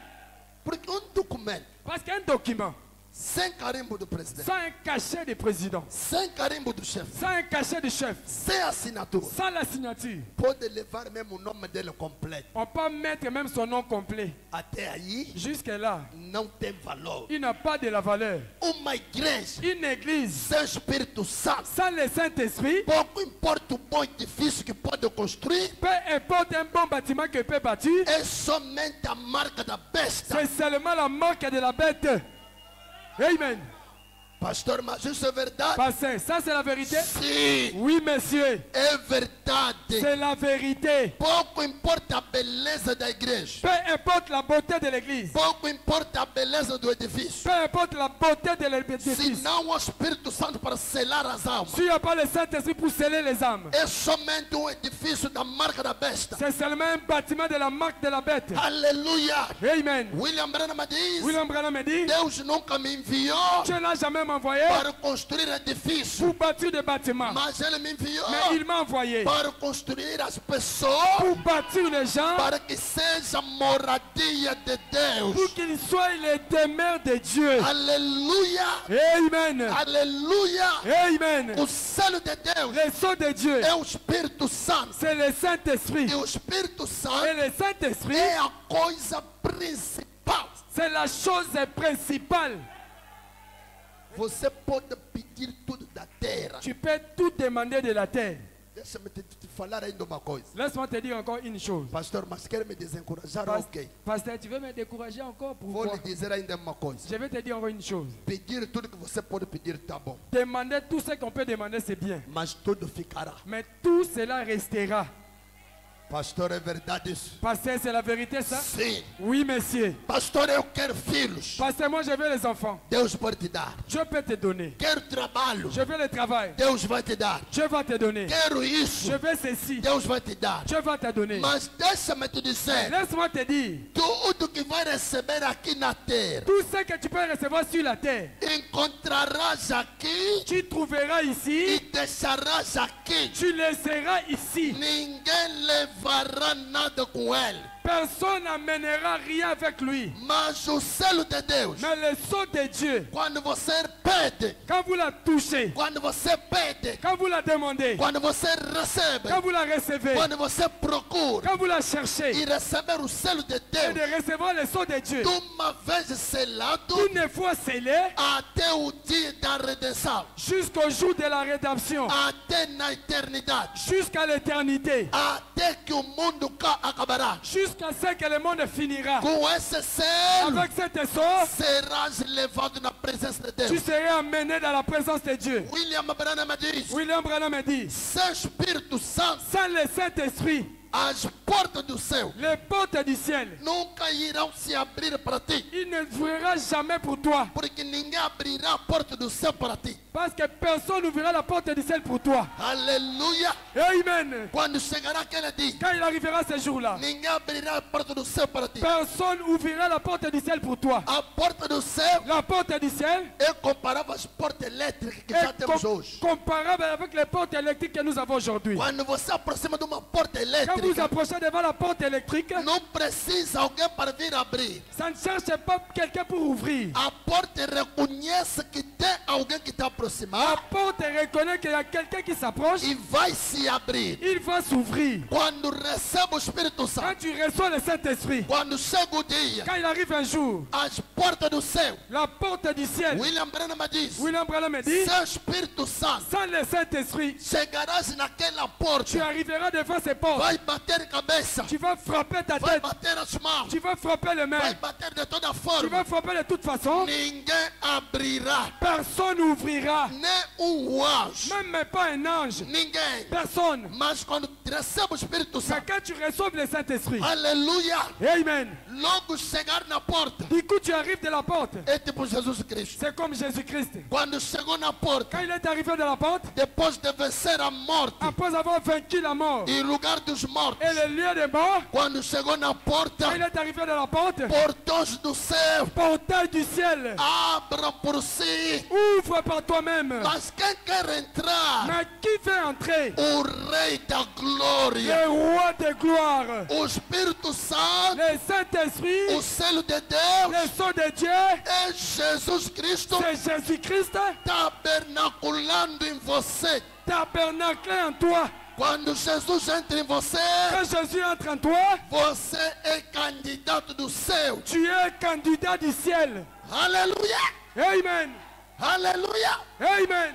Porque documento Parce qu'un document, sem carimbo do presidente, sans un cachet du président, sem carimbo do chefe, sans un cachet du chef, sem assinatura, sans la signature, pode levar mesmo o nome dele completo. on peut mettre même son nom complet. Até aí Jusque-là, não tem valor. il n'a pas de la valeur. Uma igreja Une église sem Espírito Santo, sans le Saint-Esprit, pouco importa o bom edifício que pode construir, peu importe un bon bâtiment que peut bâtir, é somente a marca da besta. c'est seulement la marque de la bête. Amen. Pastor, mas isso é verdade? Pasteur, ça c'est la vérité? Sim, Oui, monsieur. é verdade. C'est la vérité. Pouco importa a beleza da igreja, Peu importe la beauté de l'église, pouco importa a beleza do edifício, peu importe la beauté de se l'édifice, não o Espírito Santo para selar as almas, s'il n'y a pas le Saint-Esprit pour sceller les âmes, é somente um edifício da marca da besta. c'est seulement un bâtiment de la marque de la bête. Aleluia! Amen. William Branham diz: William Branham me dit, Deus nunca me enviou Dieu n'a jamais m'envoyé para construir edifício, pour bâtir des bâtiments, mas Ele me enviou mais il m'a envoyé para construir as pessoas, pour bâtir les gens, para que seja moradia de Deus. pour qu'ils soient les demeures de Dieu. Aleluia! Amen. Aleluia! Amen. O selo de Deus Les sceaux de Dieu, é o Espírito Santo. c'est le Saint-Esprit. E o Espírito Et Santo le Saint-Esprit, é a coisa principal. c'est la chose principale. Você pode pedir tudo da terra. Tu peux tout demander de la terre. Deixa-me te falar ainda uma coisa. Laisse-moi te dire encore une chose. Pastor, mas quer me desencorajar? Ok. Pasteur, tu veux me décourager encore? Vou Pourquoi? lhe dizer ainda uma coisa. Je vais te dire encore une chose. Pedir tudo que você pode pedir tá bom. Demander tout ce qu'on peut demander, c'est bien. Mas tudo ficará. Mais tout cela restera. Pastor, é verdade isso? Pasteur, c'est la vérité ça? Sim. Oui, monsieur. Pastor, eu quero filhos. Pasteur, moi je veux les enfants. Deus pode te dar. Dieu peut te donner. Quero trabalho. Je veux le travail. Deus vai te dar. Dieu va te donner. Quero isso. Je veux ceci. Deus vai te dar. Dieu va te donner. Mas deixa-me te dizer. Laisse-moi te dire. Tudo que vai receber aqui na terra, Tout ce que tu peux recevoir sur la terre, encontrarás aqui tu trouveras e ici, deixarás aqui. tu laisseras ici. Ninguém levará nada com ele. Personne n'amènera rien avec lui. Mas o selo de Deus, Mais le sceau de Dieu, quando você pede, quand vous la touchez, quando você pede, quand vous la demandez, quando você recebe, quand vous la recevez, quando você procura quand vous la cherchez, e receber o selo de et Deus, de recevoir le sceau de Dieu, de uma vez selado une fois scellé, até o dia da redenção, jusqu'au jour de la rédemption, até na eternidade, jusqu'à l'éternité, até que o mundo acabará. jusqu'à ce que le monde finira. Com esse selo, Avec cet sceau, serás levado na presença de tu Deus. seras amené dans la présence de Dieu. William Branham diz: William Branham me dit, sem Espírito Santo, sans le Saint-Esprit, as portas do céu les portes du ciel, nunca irão se abrir para ti, il ne ouvrira jamais pour toi. porque ninguém abrirá a porta do céu para ti. Parce que personne n'ouvrira la porte du ciel pour toi. Aleluia! Amen. Quando chegará aquele dia, Quand il arrivera ce jour-là, ninguém abrirá a porta do céu para ti. personne n'ouvrira la porte du ciel pour toi. A porta do céu La porte du ciel é comparável às portas elétricas que já est temos hoje. comparable avec les portes électriques que nous avons aujourd'hui. Quando você aproxima de uma porta Quand vous elétrica, approchez devant la porte électrique, não precisa alguém para vir abrir. ça ne cherche pas quelqu'un pour ouvrir. A porta reconhece que tem alguém que está La aproximado porte reconnaît qu'il y a quelqu'un qui s'approche, e vai se abrir. il va s'ouvrir. Quando recebe o Espírito Quand Santo, tu reçois le Saint-Esprit, quando chega o dia, quand il arrive un jour, as portas do céu, la porte du ciel, William Branham diz, William Branham me dit, sem Espírito Santo, sans le Saint-Esprit, chegarás naquela tu porta, arriveras devant ces portes, vai bater cabeça, tu vas frapper ta vai tête, bater as mãos, tu vas frapper les vai mains, bater de toda tu forma. vas frapper de toute façon, Ninguém abrirá, personne n'ouvrira, nem anjo, même pas un ange, ninguém. personne. Mas quando recebe o Espírito Mais Santo, quand tu reçois le Saint-Esprit, aleluia, Amen. logo chegar na porta, Du coup, tu arrives de la porte. é tipo Jesus Cristo. C'est comme Jésus-Christ. Quando chegou na porta, Quand il est arrivé de la porte, depois de vencer a morte après avoir vaincu la mort e lugar dos mortos, et le lieu des morts, quando chegou na porta, quand il est arrivé de la porte, portões do céu portail du ciel, abram por si. ouvre par toi-même. Mas quem quer entrar? Mais qui veut entrer? O Rei da Glória, Le roi de gloire, o Espírito Santo, le Saint-Esprit, o selo de Deus, le sang de Dieu, é Jesus Cristo c'est Jésus-Christ, tabernaculando em você. tabernacle en toi. Quando Jesus entra em você, Quand Jésus entre en toi, você é candidato do céu. tu es candidat du ciel. Aleluia! Amen. Aleluia! Amen.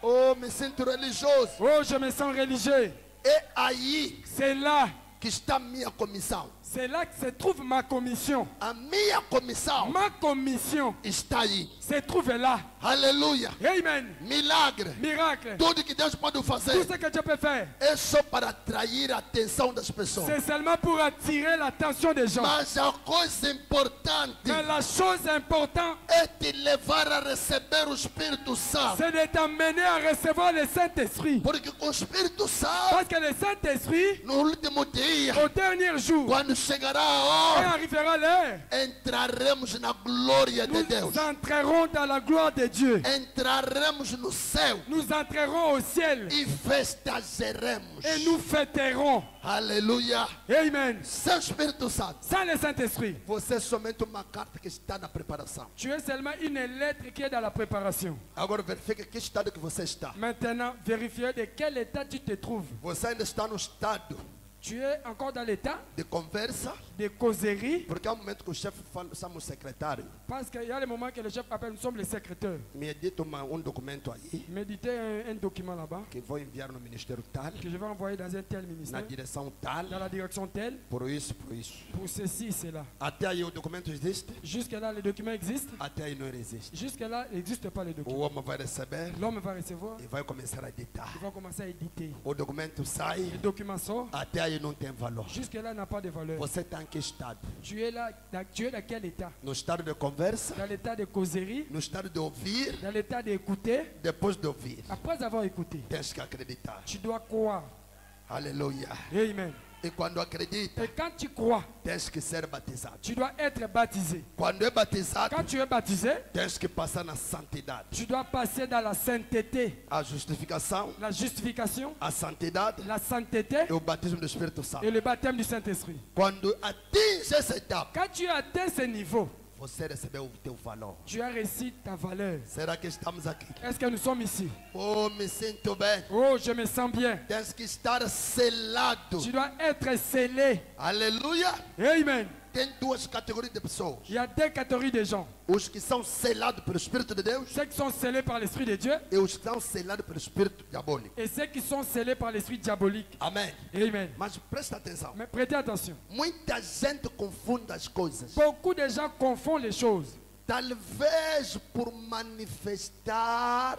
Oh, me sinto religioso. Oh, je me sens religieux. É aí C'est là, que está a minha comissão. c'est là que se trouve ma commission. A minha comissão Ma commission está aí. se trouve là. Aleluia! Amen. Milagre. Miracle. Tudo que Deus pode Tout fazer ce que Dieu peut faire, é só para atrair a atenção das pessoas. c'est seulement pour attirer l'attention des gens. Mas a coisa importante Mais la chose importante, é te levar a receber o Espírito Santo. c'est de t'amener à recevoir le Saint-Esprit. Porque com o Espírito Santo, Parce que le Saint-Esprit, no último dia, au dernier jour, quando chegará a quand hora, arrivera l'heure, entraremos na glória de Deus. nous entrerons dans la gloire de Dieu. Entraremos no céu Nous entrerons au ciel e festejaremos. et nous fêterons. Aleluia. Amen. Sem Espírito Santo, Sans le Saint-Esprit, você é somente uma carta que está na preparação. tu es seulement une lettre qui est dans la préparation. Agora verifique que estado que você está. Maintenant, vérifiez de quel état tu te trouves. Você ainda está no estado Tu es encore dans l'état de conversa, de causerie, porque há um momento que o chefe fala, somos secretário. parce qu'il y a le moment que le chef appelle, nous sommes les secrétaires. Me edita documento aí Méditez un document là-bas que vou enviar no ministério tal, que je vais envoyer dans un tel na ministère, direção tal, dans la direction telle, por isso, por isso. pour ceci, cela. Até aí o documento existe, Jusque-là, le document existe. até aí não existe. Jusque-là, il n'existe pas le O document. homem vai receber L'homme va recevoir, e vai começar a editar. il va commencer à éditer. O documento sai, Le document sort, até aí não tem valor. jusque-là, n'a pas de valeur. Você está em que estado? Tu es là, tu es dans quel état? No estado de conversa, Dans l'état de causerie, no estado de ouvir, dans l'état d'écouter. depois de ouvir. Après avoir écouté, Tens que acreditar. tu dois croire. Aleluia. Amen. E quando acredita, Et quand tu crois, tens que ser batizado. tu dois être baptisé. Quando é batizado, Quand tu es baptisé, tens que passar na santidade. tu dois passer dans la sainteté, A justificação, la justification, a santidade la sainteté e o batismo do Espírito Santo. et le baptême du Saint-Esprit. Quando atinge essa etapa, Quand tu as atteint ce niveau, você recebeu o teu valor. tu as réussi ta valeur. Será que estamos aqui? Est-ce que nous sommes ici? Oh, me sinto bem. Oh, je me sens bien. Tens que estar selado. Tu dois être scellé. Aleluia. Amen. Tem duas categorias de pessoas. Il y a deux catégories de gens. Os que são selados pelo Espírito de Deus Ceux qui sont scellés par l'Esprit de Dieu e os que são selados pelo Espírito diabólico. et ceux qui sont scellés par l'Esprit diabolique. Amém. Amen. Mas presta atenção. Mais prêtez attention. Muita gente confunde as coisas. Beaucoup de gens confondent les choses. Talvez por manifestar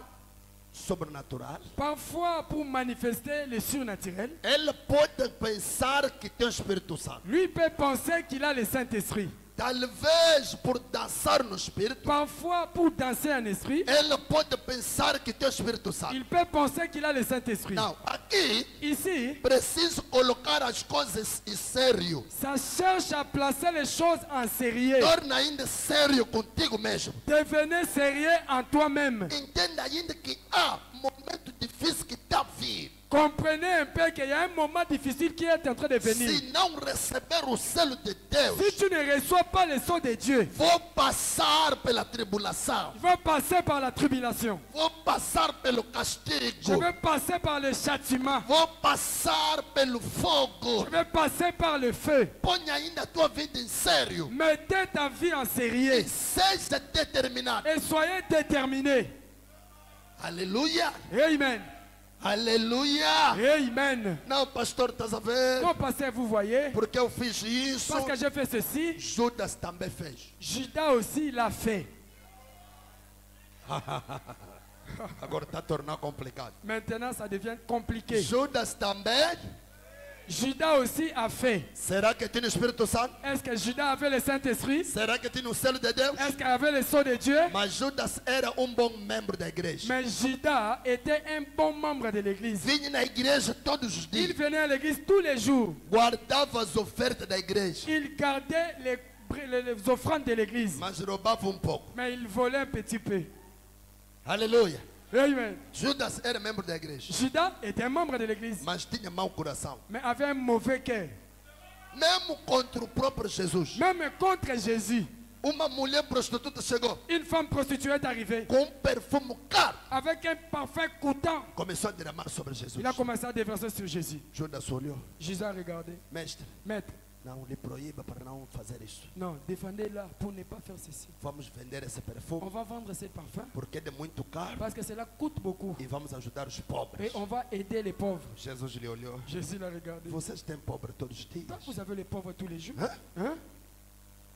sobrenatural. Parfois, pour manifester le surnaturel, Ele pode pensar que tem o Espírito Santo. lui peut penser qu'il a le Saint-Esprit. Talvez por dançar no Espírito. Parfois, pour danser en esprit, Ele pode pensar que tem o Espírito Santo. il peut penser qu'il a le Saint-Esprit. Não, aqui Ici, preciso colocar as coisas em sério. ça cherche à placer les choses en sérieux. Torna ainda sério contigo mesmo. Devenez sérieux en toi-même. Entenda ainda que há momento difícil que está a vir. Comprenez un peu qu'il y a un moment difficile qui est en train de venir. Se não receber o selo de Deus, Si tu ne reçois pas le son de Dieu, vou passar pela tribulação. tu vas passer par la tribulation. Vou passar pelo Je castigo. vais passer par le châtiment. Vou passar pelo fogo. Je vais passer par le feu. Põe ainda a tua vida em sério. Mettez ta vie en E sérieux seja determinado. et soyez déterminés. Aleluia. Amen. Aleluia. Amen. Não, pastor, estás a ver? Comment pasteur, vous voyez? Porque eu fiz isso. Parce que j'ai fait ceci, Judas também fez. Judas aussi l'a fait. Agora está a tornar complicado. Maintenant, ça devient compliqué. Judas também Judas aussi a fait. Será que tinha o Espírito Santo? Est-ce que Judas avait le Saint-Esprit? Será que tinha o selo de Deus? Est-ce qu'il avait le sceau de Dieu? Mas Judas era bom membro da igreja. Mais Judas était un bon membre de l'église. Vinha na igreja todos os Il dias. venait à l'église tous les jours. Guardava as ofertas da igreja. Il gardait les offrandes de l'église. Mas roubava pouco. Mais il volait un petit peu. Aleluia. Amen. Judas era membro da igreja. Judas était un membre de l'église, Mas tinha mau coração. mais avait un mauvais cœur. Mesmo contra o próprio Jesus. Même contre Jésus, Uma mulher prostituta chegou une femme prostituée est arrivée com perfume caro. avec un parfum coûtant. Começou a derramar sobre Jesus. Il a commencé à déverser sur Jésus. Judas olhou. Jésus a regardé. Mestre, Maître, não lhe proíba para não fazer isso. non, défendez-la pour ne pas faire ceci. Vamos vender esse On perfume va vendre ces parfums porque é de muito caro parce que cela coûte beaucoup. e vamos ajudar os Et pobres. on va aider les pauvres. Jesus lhe olhou. Jésus l'a regardé. Vocês têm pobre todos os dias? Quand vous avez les pauvres tous les jours, Hã? hein,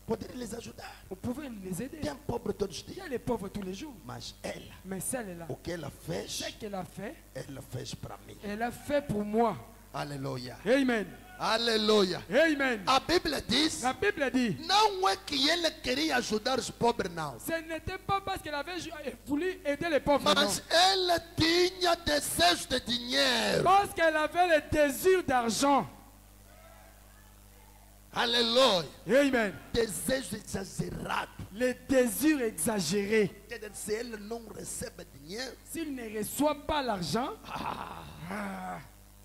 Poderia lhes ajudar. vous pouvez les aider. Tem pobre todos os Il y dias. a les pauvres tous les jours. Mas ela, Mais celle-là, o que ela ce fez, qu'elle a fait, ela fez para mim. elle a fait pour moi. Aleluia. Amen. Aleluia. Amen. A Bíblia diz, La Bible dit, não é que ele queria ajudar os pobres, não. ce n'était pas parce qu'elle avait voulu aider les pauvres, non. Mas ela tinha desejo de dinheiro. Parce qu'elle avait le désir d'argent. Aleluia. Amen. Desejo exagerado. Le désir exagéré. Quer dizer, se ele não recebe dinheiro, S'il ne reçoit pas l'argent,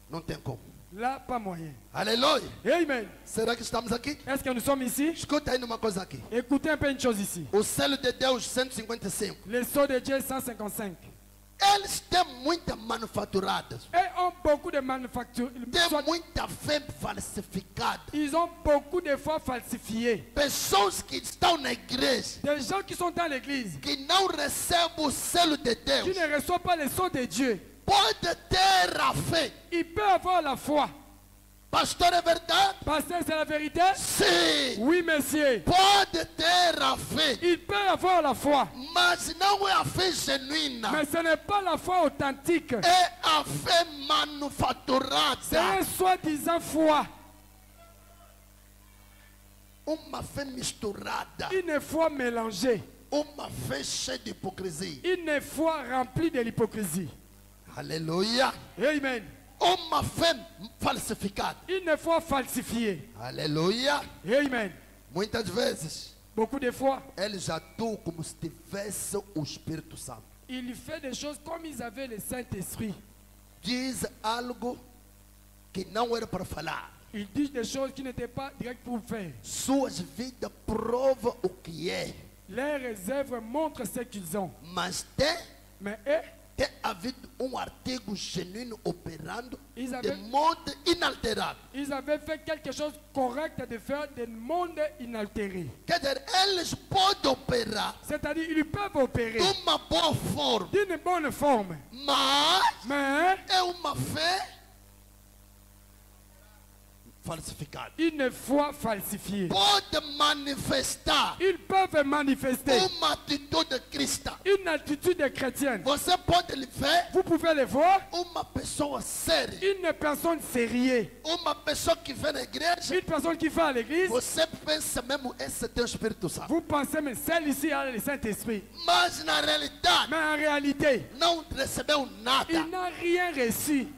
não tem como. là, pas moyen. Aleluia. Amen. Será que estamos aqui? Est-ce que nous sommes ici? Escuta aí uma coisa aqui. Écoutez un peu une chose ici. O selo de Deus 155. Le sceau de Dieu 155. Eles têm muita manufaturada. Et ont beaucoup de manufactures. Tem muita fé falsificada. Ils ont beaucoup de fois falsifié. Pessoas que estão na igreja, Des gens qui sont dans l'église, que não recebem o selo de qui Deus, ne reçoivent pas le sceau de Dieu. pode ter a fé. Ils peuvent avoir la foi. Pastor, é verdade? Pasteur, c'est la vérité? Sim. Oui, monsieur. Pode ter a fé. Ils peuvent avoir la foi. Mas não é a fé genuína. Mais ce n'est pas la foi authentique. É a fé C'est manufaturada. un soi-disant foi. Uma fé misturada. Une foi mélangée. Uma fé cheia de hipocrisia. Une foi remplie de l'hypocrisie. Aleluia. Amen. Uma fé falsificada. Une foi falsifiée. Aleluia. Amen. Muitas vezes, Beaucoup de fois, eles atuam como se tivesse o Espírito Santo. il fait des choses comme ils avaient le Saint-Esprit. Diz algo que não era para falar. Ils disent des choses qui n'étaient pas directes pour faire. Suas vidas provam o que é. Leurs œuvres montrent ce qu'ils ont. Mas Mais eux, tem havido artigo genuíno operando Ils de avaient- modo inalterado. ils avaient fait quelque chose de correct de faire de monde inaltéré. Quer dizer, eles podem operar C'est-à-dire, ils peuvent opérer de uma boa forma, d'une bonne forme. mas Mais é uma fé falsificada. une foi falsifiée. Pode manifestar Ils peuvent manifester uma atitude cristã. une attitude chrétienne. Você pode ver Vous pouvez le voir, uma pessoa séria, une personne sérieuse, uma pessoa que vem na igreja. une personne qui va à l'église, Você pensa mesmo, esse é o Espírito Santo. vous pensez, mais celle-ci a le Saint-Esprit. Mas na realidade, Mais en réalité, não recebeu nada. il n'a rien reçu.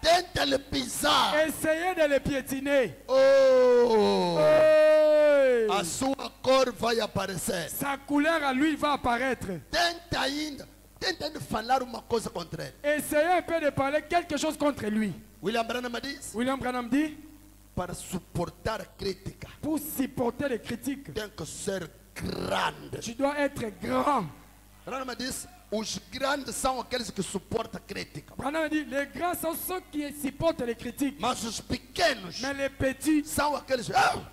Tenta lhe pisar. Essayez de le piétiner. Oh, Hey! a sua cor vai aparecer. Sa couleur à lui va apparaître. Tenta ainda falar uma coisa contra ele. Essayez un peu de parler quelque chose contre lui. William Branham diz, William Branham dit, para suportar a crítica, pour supporter les critiques, tem que ser grande. tu dois être grand. Branham diz, os grandes são aqueles que suportam a crítica. Branham dit, les grands sont ceux qui supportent les critiques. Mas os pequenos Mais les petits, são aqueles que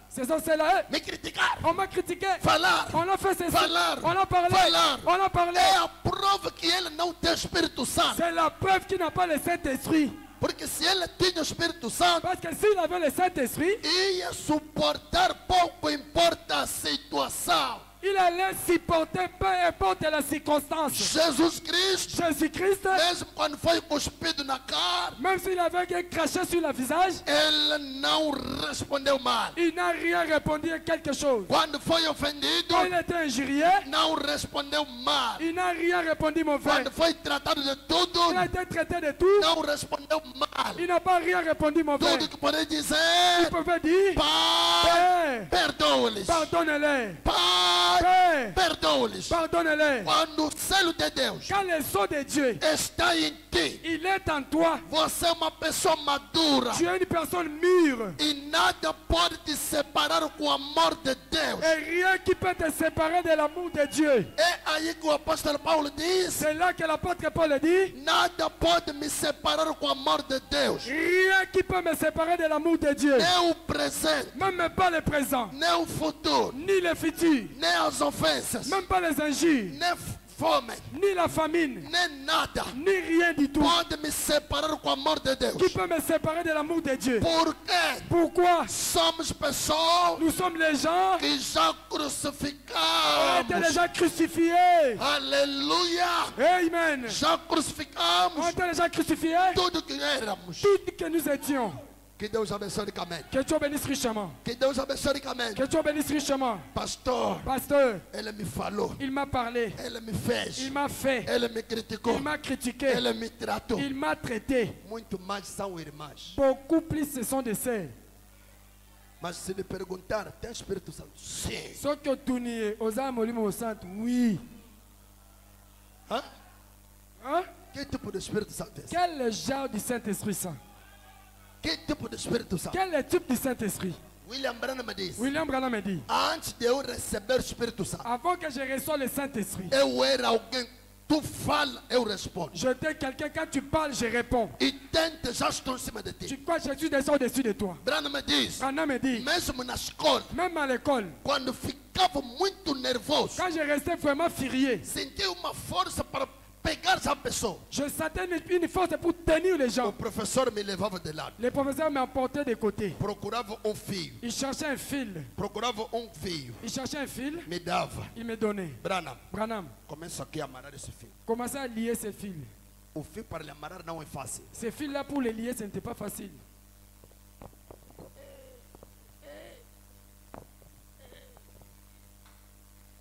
ce sont ceux-là. me criticaram. On m'a critiqué. Falar. On a fait ceci. Falar. On a parlé. Falar. On a parlé. É a prova que ele não tem Espírito Santo. C'est la preuve qu'il n'a pas le Saint-Esprit. Porque se ele tinha o Espírito Santo, Parce que s'il avait le Saint-Esprit, ia suportar pouco importa a situação. Il allait supporter peu importe la circonstance. Jesus Cristo, Jésus-Christ, mesmo quando foi cuspido na cara, même s'il avait craché sur le visage, ele não respondeu mal. il n'a rien répondu à quelque chose. Quando foi ofendido, Quand il était injurié, não respondeu mal. il n'a rien répondu mauvais. Quando foi tratado de tudo, Il a été traité de tout, não respondeu mal. il n'a pas rien répondu mauvais. Tudo que poderia Il dizer, pouvait dire, Pai, Père, perdoa-lhes. pardonne-les. Pai, Père, perdoa-lhes. pardonne-les. Quando o selo de Deus Quand le sceau de Dieu, está em ti, il est en toi, você é uma pessoa madura tu es une personne mûre. e nada pode te separar com o amor de Deus. Et rien qui peut te séparer de l'amour de Dieu. É aí que o apóstolo Paulo diz: C'est là que l'apôtre Paul dit, nada pode me separar com o amor de Deus. rien qui peut me séparer de l'amour de Dieu. Nem o presente, Même pas le présent, nem o futuro, ni le futur, nem as ofensas, même pas les injures, nem fome, ni la famine, nem nada ni rien du tout pode me separar com o amor de Deus. qui peut me séparer de l'amour de Dieu. Porque Pourquoi? somos pessoas Nous sommes les gens que já qui ont été crucificamos. déjà crucifiés. Aleluia! Amen. Já On crucificamos a été déjà crucifiés. tudo que éramos. Tout que nous étions. Que Deus abençoe ricamente. Que Dieu bénisse richement. Que Deus abençoe ricamente. Que Dieu bénisse richement. Pastor, Pasteur, ele me falou, il m'a parlé. ele me fez, Il m'a fait. ele me criticou, Il m'a critiqué. ele me tratou. Il m'a traité. Muito mais são irmãs. Beaucoup plus ce sont des sœurs. Mas se lhe perguntar, tem Espírito Santo? Sim. Ceux que tu n'y aux âmes au centre, oui. Hã? Hein? Que tipo de Espírito Santo é esse? Quel est le genre du Saint-Esprit Saint? Que tipo de Espírito Santo? Quel est le type du Saint-Esprit? William Branham diz: William Branham me dit, antes de eu receber o Espírito Santo, avant que je reçoive le Saint-Esprit, eu era alguém. Tu fala, eu respondo. j'étais quelqu'un, quand tu parles, je réponds. E tenta, já estou em cima de Tu ti. crois que je suis déjà au-dessus de toi? Branham diz: Branham me dit, mesmo na escola, même à l'école, quando ficava muito nervoso, quand je restais vraiment furieux, sentia uma força para pegar essa pessoa. je sentais une force pour tenir les O gens. professor me levava de lado. Les professeurs m'emportaient de côté. Procurava fio. Ils cherchaient un fil. Procurava fio. Ils cherchaient un fil. Me dava. Ils me donnaient. Branham, Branham, começa aqui a amarrar esse fio. commencez à lier ces fils. O fio para lhe amarrar não é fácil. Ces fils-là, pour les lier, ce n'était pas facile.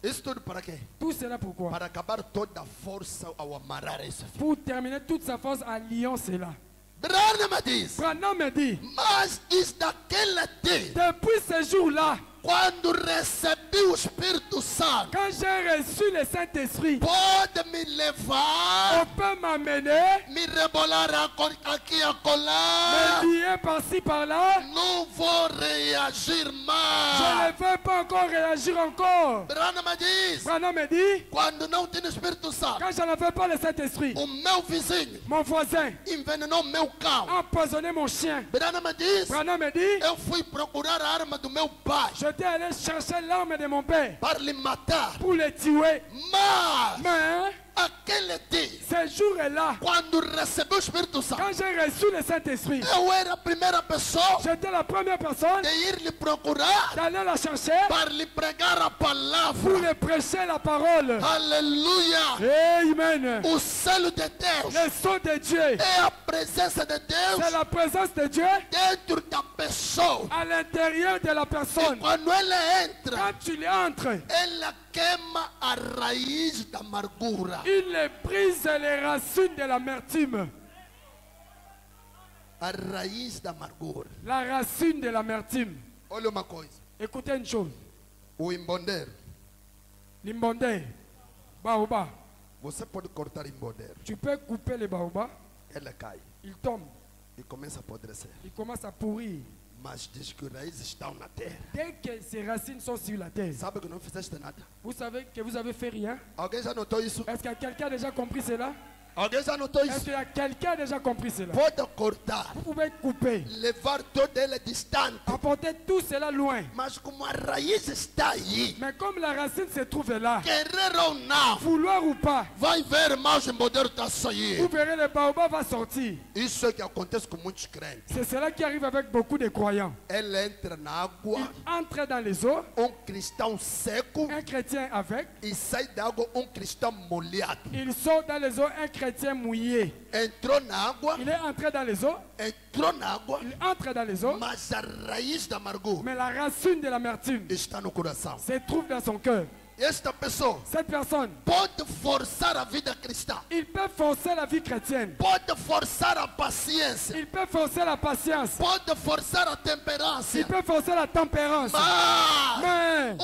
Isso tudo para quê? Tout cela pourquoi? Para acabar toda a força ao amarrar esse fio. Pour terminer toute sa force en liant cela. Branham diz: Branham me dit, mas diz daquele dia, depuis ce jour-là, quando recebi o Espírito Santo, quand j'ai reçu le Saint-Esprit, pode me on levar, peut m'amener, me rebolar aqui e me acolá. lier par-ci, par-là. Não vou reagir Je ne mais. veux pas encore réagir encore. Branham diz: Branham me dit, quando não tinha Espírito Santo, quand je n'avais pas le Saint-Esprit, o meu vizinho mon voisin envenenou meu cão. a empoisonné mon chien. Branham diz: Branham me dit, eu fui procurar a arma do meu pai j'étais allé chercher l'arme de mon père para lhe matar. pour le tuer. Mas Mais aquele dia, ce jour-là, quando recebi o Espírito Santo, quand j'ai reçu le Saint-Esprit, eu era a primeira pessoa j'étais la première personne de ir lhe procurar d'aller la chercher para lhe pregar a pour palavra. lui prêcher la parole. Aleluia! Amen. O selo de Deus Le sceau de Dieu, é a presença de Deus c'est la présence de Dieu dentro da pessoa. à l'intérieur de la E personne. quando ela entra, Quand tu y entres, ela queima a raiz da amargura. il brise les racines de l'amertume. A raiz da amargura. La racine de l'amertume. Olha uma coisa. Écoutez une chose. O embondeiro. L'imbondé, baobab. Você pode cortar embondeiro. Tu peux couper les baobabs, Ela cai ils tombent, e começa a apodrecer. ils commencent à pourrir. Mas diz que as raízes estão na terra. Dès que ces racines sont sur la terre, Sabe que não fizeste nada? vous savez que vous avez fait rien. Alguém já notou isso? Est-ce que quelqu'un a déjà compris cela? Alguém já notou Est-ce isso? qu'il y a quelqu'un qui a déjà compris cela? Pode cortar, Vous pouvez couper, levar todo ele distante. apporter tout cela loin. Mas como a raiz está aí, Mais comme la racine se trouve là, querer ou não, vouloir ou pas, vai ver, irmãos, em poder está a sair. vous verrez le baobab va sortir. Isso é que acontece com muitos crentes. C'est cela qui arrive avec beaucoup de croyants. Ele entra na água, Il entre dans les eaux, cristão seco, un chrétien avec, e sai da água cristão molhado. il sort dans les eaux, un chrétien mouillé. Entrou na água, Il est entré dans les eaux, entrou na água, il entre dans les eaux, mas a raiz da amargura mais la racine de l'amertume está no coração. se trouve dans son cœur. Esta pessoa Cette personne, pode forçar a vida cristã, il peut forcer la vie chrétienne, pode forçar a paciência, il peut forcer la patience, pode forçar a il temperança, peut forcer la tempérance. mas Mais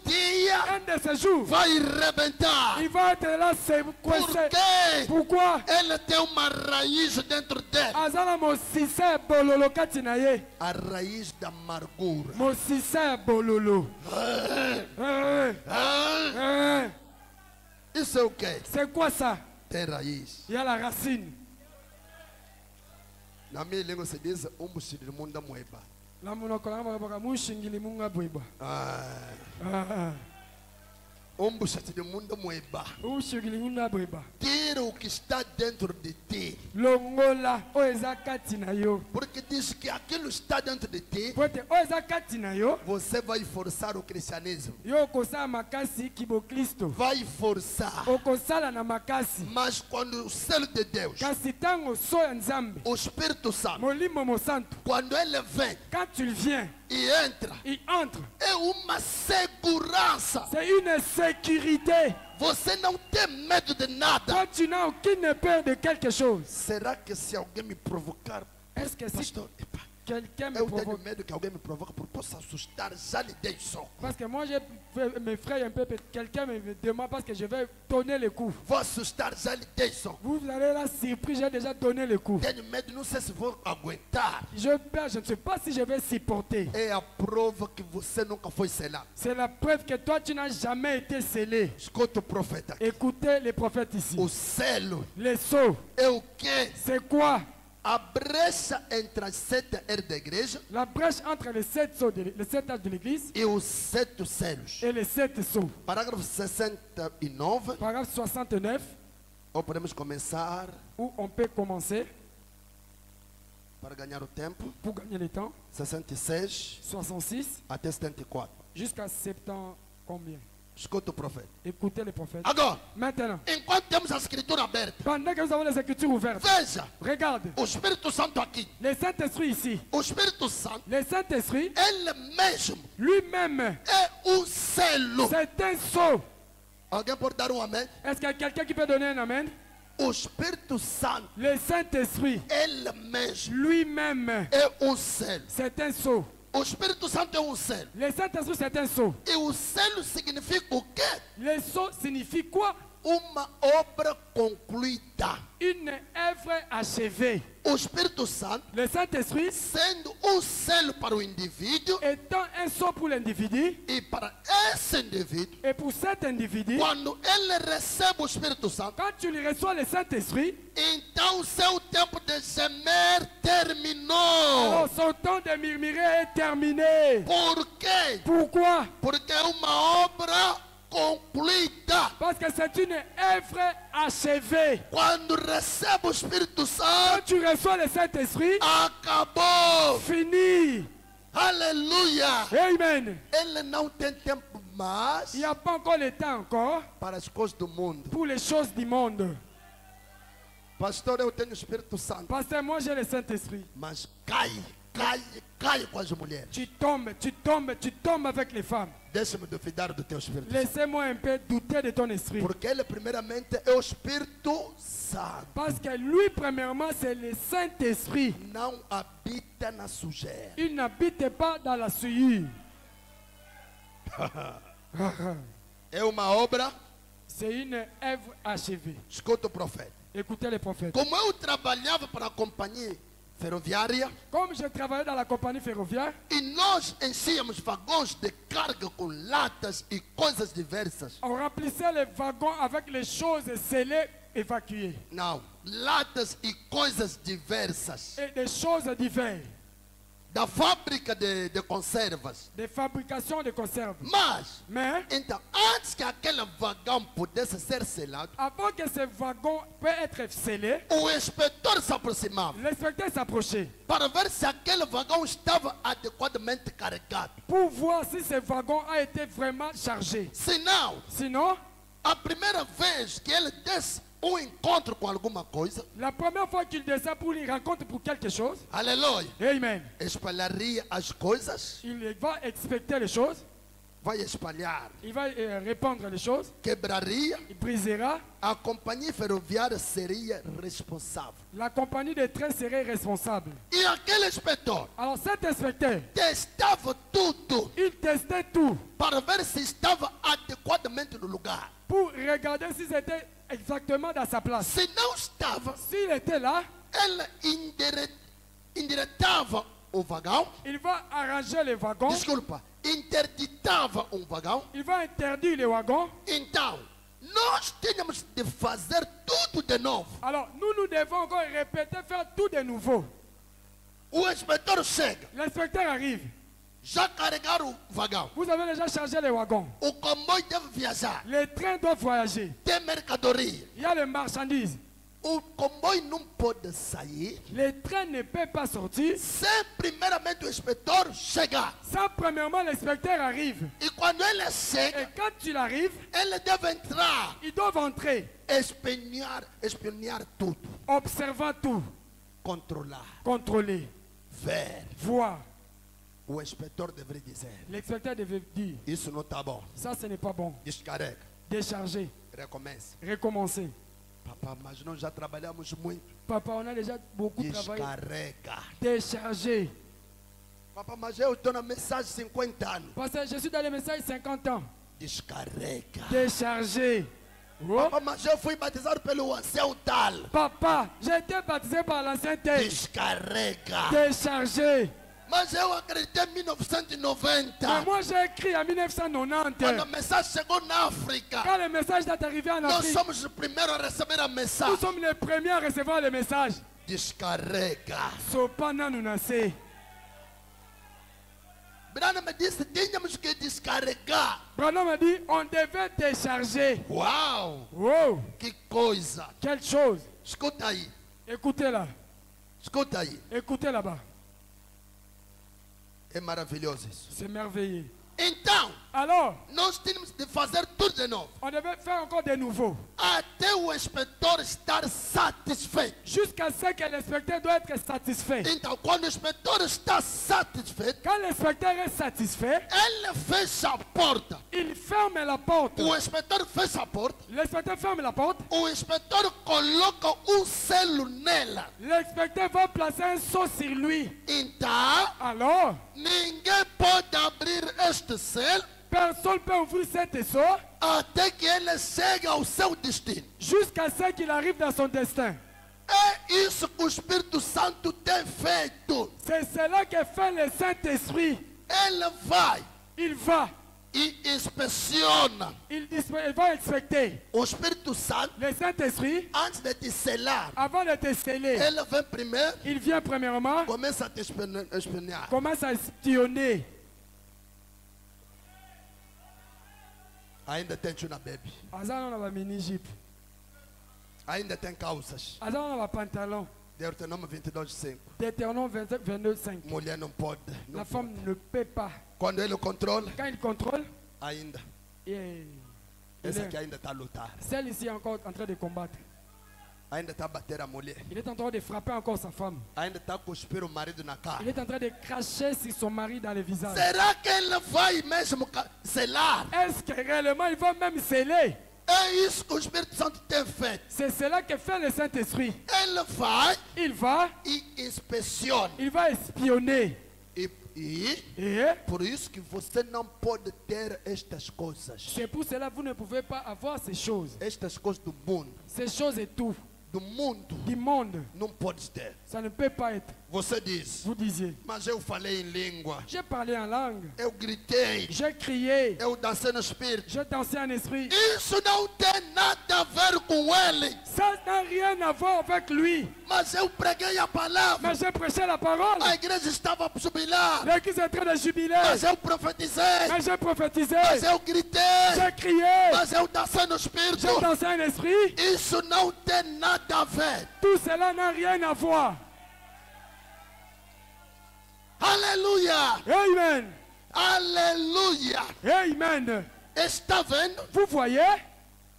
dia un de ces jours, vai rebentar. il va être là, c'est Por coincé. quê? Pourquoi? Ele tem uma raiz dentro dele. Azala mo sise bololo katinaye. A raiz da amargura. Mo sise bololo. Isso é o quê? C'est quoi ça? Tem raiz. Il y a la racine. Na minha língua se diz umbushiri munda moeba. La monokona baka mushingili munga bwiba. Umbushiri munda moeba. Mushingili munga bwiba. Tira o que está dentro de ti. Longola oeza katinayo. Porque diz que aquilo está dentro de ti. Pote oeza katinayo. Você vai forçar o cristianismo. Yo kosa makasi kibo Kristo. Vai forçar. Okosala na makasi. Mas quando o selo de Deus, Kasi tango soya nzambe. o Espírito Santo, Molimo mo santo. quando ele vem Quand tu viens, e entra, il entre. é uma segurança. C'est une sécurité. Você não tem medo de nada. Toi, tu n'as aucune peur de quelque chose. Será que se alguém me provocar, Est-ce que si pastor, epa, quelqu'un me eu tenho provoque? medo que alguém me provoque porque posso assustar, já lhe dei soco. Parce que moi, je m'effraie un peu. Quelqu'un me demande parce que je vais donner le coup. Vou assustar, já lhe dei soco. Vous allez là surpris, j'ai déjà donné le coup. Tenho medo, não sei se vou aguentar. Je ne sais pas si je vais supporter. É a prova que você nunca foi selado. C'est la preuve que toi, tu n'as jamais été scellé. Escuta o profeta aqui. Écoutez les prophètes ici. O selo Les sceaux, é o quê? c'est quoi? A brecha entre as 7 eras da igreja La brèche entre les 7 sceaux, les 7 âges de l'église e os 7 selos. et les 7 sceaux. Parágrafo 69, Paragraphe 69, ou podemos começar où on peut commencer para ganhar o tempo. pour gagner le temps. 66 66 até 74. jusqu'à 70 combien? Escuta o profeta. Écoutez les prophètes. Agora, Maintenant, enquanto temos a escritura aberta, pendant que nous avons les écritures ouvertes, veja regarde, o Espírito Santo aqui. le Saint-Esprit ici, O Espírito Santo, le Saint-Esprit ele mesmo lui-même, é o selo. c'est un sceau. Alguém pode dar amém? Est-ce qu'il y a quelqu'un qui peut donner un amen? O Espírito Santo, Le Saint-Esprit ele mesmo lui-même, é selo. c'est un sceau. O Espírito Santo é selo. Le Saint-Esprit, c'est un sceau. E o selo significa o quê? Le sceau signifie quoi? Uma obra concluída. Une œuvre achevée. O Espírito Santo, Le Saint-Esprit sendo selo para o indivíduo étant un sceau pour l'individu, e para esse indivíduo, et pour cet individu, quando ele recebe o Espírito Santo, quand tu lui reçois le Saint-Esprit, então seu tempo de gemer terminou. alors son temps de murmurer est terminé. Por quê? Pourquoi? Porque é uma obra concluída. Parce que c'est une œuvre achevée. Quando recebe o Espírito Quand Santo, tu reçois le Saint-Esprit, acabou. fini. Aleluia. Amen. Ele não tem tempo mais Il n'y a pas encore le temps encore para as coisas do mundo. pour les choses du monde. Pastor, eu tenho o Espírito Santo, Parce que moi j'ai le Saint-Esprit. mas cai com as mulheres. Tu tombes avec les femmes. Deixa-me duvidar do teu Espírito Santo. Laissez-moi un peu douter de ton esprit. Porque ele primeiramente é o Espírito Santo. Parce que lui, premièrement, c'est le Saint-Esprit. Não habita na sujeira. Il n'habite pas dans la souillure. É uma obra. C'est une œuvre achevée. Escuta o profeta. Écoutez les prophètes. Como eu trabalhava para a companhia ferroviária Comme je travaillais dans la compagnie ferroviaire, e nós enchíamos vagões de carga com latas e coisas diversas. on remplissait les wagons avec les choses scellées, évacuées. Não, latas e coisas diversas. Et des choses diverses. Da fábrica de conservas. Des fabrications de conserves. Mais, Mais, então, antes que aquele vagão pudesse ser selado, avant que ce wagon peut être scellé, o inspetor se aproximava l'inspecteur s'approchait para ver se aquele vagão estava adequadamente carregado. pour voir si ce wagon a été vraiment chargé. Senão, Sinon, a primeira vez que ele desse encontro com alguma coisa, la première fois qu'il descend pour une rencontre pour quelque chose, aleluia, Amen, espalharia as coisas, il va inspecter les choses, vai espalhar, il va répandre les choses, quebraria, il brisera. a companhia ferroviária seria responsável. La compagnie de train serait responsable. E aquele inspetor Alors cet inspecteur, testava tudo il testait tout para ver se estava adequadamente no lugar. pour regarder si c'était exactement dans sa place. Se não estava, S'il était là, ele endireitava o vagão, il va arranger les wagons, desculpa, interditava um vagão. il va interdire les wagons. Então, nós tínhamos de fazer tudo de novo. Alors nous devons encore répéter, faire tout de nouveau. O inspetor chega, L'inspecteur arrive. já carregaram o vagão. Vous avez déjà chargé les wagons. O comboio deve viajar, Les trains doivent voyager. tem mercadoria. Il y a les marchandises. O comboio não pode sair Les trains ne peuvent pas sortir sem primeiramente o inspetor chegar. sans premièrement l'inspecteur arrive. E quando ele Et chega, quand il arrive, ele deve entrar, ils doivent entrer, espionhar tudo, observant tout, controlar, contrôler, ver. voir. O inspetor deveria dizer: L'inspecteur devait dire, isso não está bom, ça ce n'est pas bon. descarrega, Décharger, recomeça. recommencer. Papá, mas nós já trabalhamos muito. Papa, on a déjà beaucoup travaillé. Descarrega. Décharger. Papá, mas eu estou na mensagem 50 anos. Parce que je suis dans les messages 50 ans. Descarrega. Décharger. Oh. Papá, mas eu fui batizado pelo ancião tal. Papa, j'ai été baptisé par l'ancien tel. Descarrega. Décharger. Mas eu acreditei em 1990. Mais moi j'ai écrit en Quando a 1990. mensagem chegou na África, Quand le message est arrivé en nós Afrique, somos os primeiros a receber a nous mensagem. sommes les premiers à recevoir le message. Descarrega. Sopana nous nasce. Brana me disse: tínhamos que descarregar. Branham a dit, on devait décharger. Uau! Wow, Que coisa! quelle chose. Escuta aí. Écoutez là, Escuta aí. écoutez là-bas. É maravilhoso isso. C'est merveilleux. Então, Alors, nós tínhamos de fazer tudo de novo. on devait faire encore de nouveau. Até o inspetor estar satisfeito. Jusqu'à ce que l'inspecteur doit être satisfait. Então, quando o inspetor está satisfeito, Quand l'inspecteur est satisfait, ele fecha a porta. il ferme la porte. O inspetor fecha a porta. L'inspecteur ferme la porte. O inspetor coloca selo nela. L'inspecteur va placer un sceau sur lui. Então, Alors, ninguém pode abrir este selo personne ne peut ouvrir cet sceau até que ele chegue ao seu destino. jusqu'à ce qu'il arrive dans son destin. É isso que o Espírito Santo tem feito. C'est cela que fait le Saint-Esprit. Ele vai Il va, e inspeciona. il va inspecter. O Espírito Santo, Le Saint-Esprit, antes de te selar, avant de te sceller, ele vem primeiro, il vient premièrement, começa a te espionhar. commence à espionner. Ainda tem tuna baby. Azan on a mini jeep. Ainda tem calças. Azan on a pantalon. Deuteronômio 22:5. Deutéronome 22:5. Mulher não pode. Não La pode. femme ne peut pas. Quando ele controla, Quand il contrôle, ainda. et Esse aqui ainda está a lutar. celle-ci est encore en train de combattre. Ainda está a bater a mulher. Il est en train de frapper encore sa femme. Ainda está a cuspir o marido na Il cara. est en train de cracher sur son mari dans le visage. Será que ele vai mesmo selar? Est-ce que réellement il va même sceller? É isso que o Espírito Santo tem feito. C'est cela que fait le Saint-Esprit. Ele vai Il va, e inspeciona. il va espionner. E Et por isso que você não pode ter estas coisas. c'est pour cela que vous ne pouvez pas avoir ces choses. Estas coisas do mundo. Ces choses et tout. Do mundo. Du monde. Não podes ter. Ça ne peut pas être. Você diz, Vous disiez, mas eu falei em língua, j'ai parlé en langue, eu gritei, j'ai crié, eu dancei no espírito. j'ai dansé en esprit. Isso não tem nada a ver com ele, Ça n'a rien à voir avec lui. mas eu preguei a palavra. Mais j'ai prêché la parole. A igreja estava a jubilar, L'église est en train de jubiler. mas eu profetizei, Mais j'ai prophétisé. mas eu gritei, J'ai crié. mas eu dancei no J'ai espírito. dansé en esprit. Isso não tem nada a ver. Tout cela n'a rien à voir. Aleluia, Amen. aleluia. Amen. Está vendo? Vous voyez,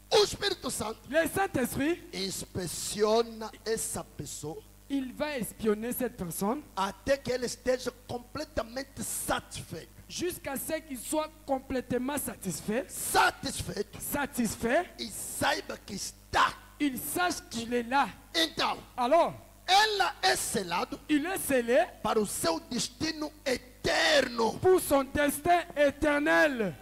O Espírito Santo le Saint-Esprit, inspeciona essa pessoa il va espionner cette personne até que ele esteja completamente satisfeito. jusqu'à ce qu'il soit complètement satisfait. Satisfeito Satisfait, e saiba que está. il sache qu'il est là. Então, Alors, ela é selado il est scellé para o seu destino eterno. pour son destin éternel.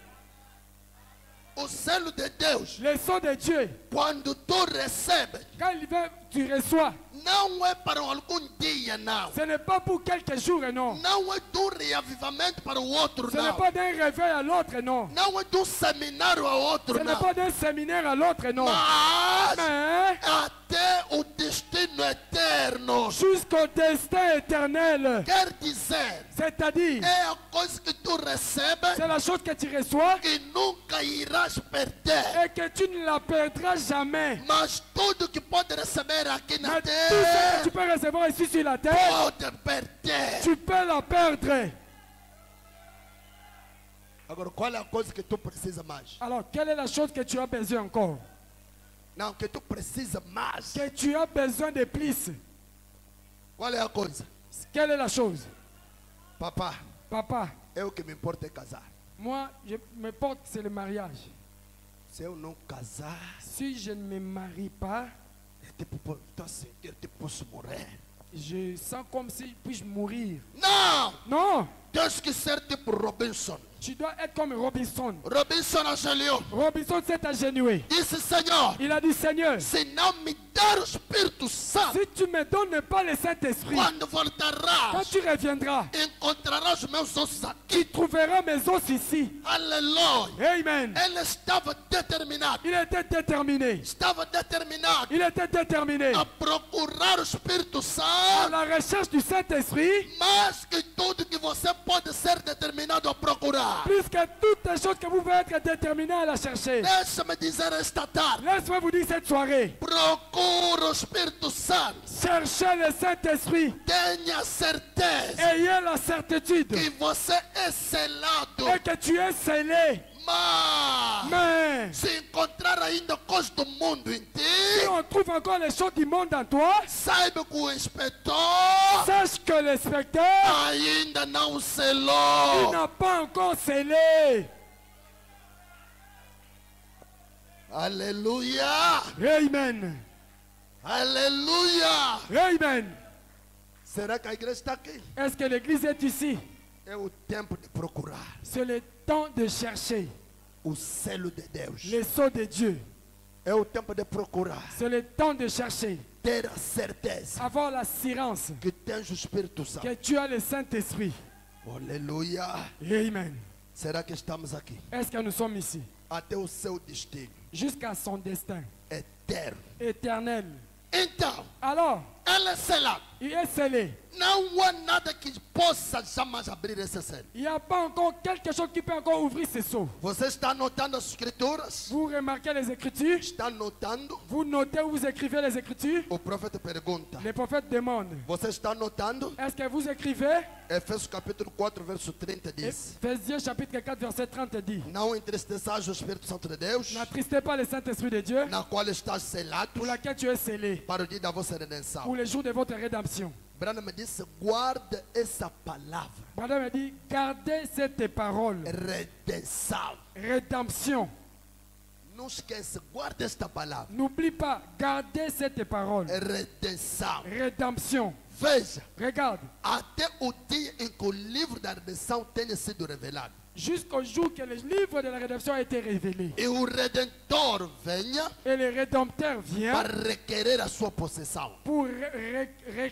O selo de Deus, Le sceau de Dieu, quando tu recebes, quand il vient, tu reçois. não é para algum dia, não. Ce n'est pas pour quelques jours, non. Não é do reavivamento para o outro, Ce n'est não. pas d'un réveil à l'autre, non. Não é do seminário ao outro, Ce n'est não. pas d'un séminaire à l'autre, non. Mas Mais até o destino eterno. jusqu'au destin éternel. Quer dizer, C'est-à-dire, é a coisa que tu recebes c'est la chose que tu reçois e nunca irás perder. et que tu ne la perdras jamais. Mas tudo que pode receber aqui na Mais tout ce que tu terra peux recevoir ici sur la terre, pode perder. tu peux la perdre. Agora, qual é a coisa que tu precisa mais? Alors, quelle est la chose que tu as besoin encore? Não, que tu precisa mais. Que tu as besoin de plus. Qual é a coisa? Quelle est la chose? Papá, Papa, eu que me importo é casar. moi, je me porte, c'est le mariage. Se eu não casar, Si je ne me marie pas, é tipo, tô sentindo que posso morrer. je sens comme si puis-je mourir. Não! Non, Tens que ser tipo Robinson. tu dois être comme Robinson. Robinson ajoelhou. Robinson s'est agenouillé. Disse, Senhor, Il a dit, Seigneur, se não me dar o Espírito Santo, si tu me donnes pas le Saint-Esprit, quando quand voltarás, tu reviendras, encontrarás meus ossos tu aqui. trouveras mes os ici. Aleluia. Amen. Ele estava determinado. Il était déterminé. Estava determinado Il était déterminé a procurar o Espírito à Santo, la recherche du Saint-Esprit, mais que tudo que você pode ser determinado a procurar. plus que toutes les choses que vous pouvez être déterminé à la chercher. Deixa-me dizer esta tarde, Laisse-moi vous dire cette soirée. procura o Espírito Santo. Cherchez le Saint-Esprit. Tenha certeza Ayez la certitude que você é selado. et que tu es scellé. Mas Mais se encontrar ainda coisas do mundo em si ti, on trouve encore les choses du monde en toi, saiba que o inspetor sache que l'inspecteur, ainda não il selou. n'a pas encore scellé. Aleluia! Amen. Aleluia! Amen. Será que a igreja está aqui? Est-ce que l'église est ici? É o tempo de procurar C'est le temps de chercher o selo de Deus. les sceaux de Dieu. É o tempo de procurar, C'est le temps de chercher, ter a certeza avoir l'assurance que tens o Espírito Santo. que tu as le Saint-Esprit. Aleluia! Amen. Será que estamos aqui? Est-ce que nous sommes ici? Até o seu destino Jusqu'à son destin eterno. éternel. Então, Alors, ela é selada. il est scellé. Não há nada que possa jamais abrir esse selo. Il n'y a pas encore quelque chose qui peut encore ouvrir ces sceaux. Você está anotando as escrituras? Vous remarquez les Écritures? Está anotando? Vous notez ou vous écrivez les Écritures? O profeta pergunta. Les prophètes demandent. Você está anotando? Est-ce que vous écrivez? Efésios capítulo 4, verso 30 diz: Ephésiens chapitre 4 verset 30 dit: Não entristeçais o Espírito Santo de Deus, N'attristez pas le Saint-Esprit de Dieu, na qual estás selado pour laquelle tu es scellé, para o dia da vossa redenção. pour les jours de votre rédemption. Branham me disse: guarda essa palavra, Branham me dit, gardez cette parole. redenção. Rédemption. Não esquece, guarda esta palavra, N'oublie pas, gardez cette parole. redenção. Rédemption. Veja, Regarde, até o dia em que o livro da redenção tenha sido revelado. jusqu'au jour que le livre de la rédemption a été révélé. E o Redentor venha Et le Rédempteur vient para requerer a sua possessão. pour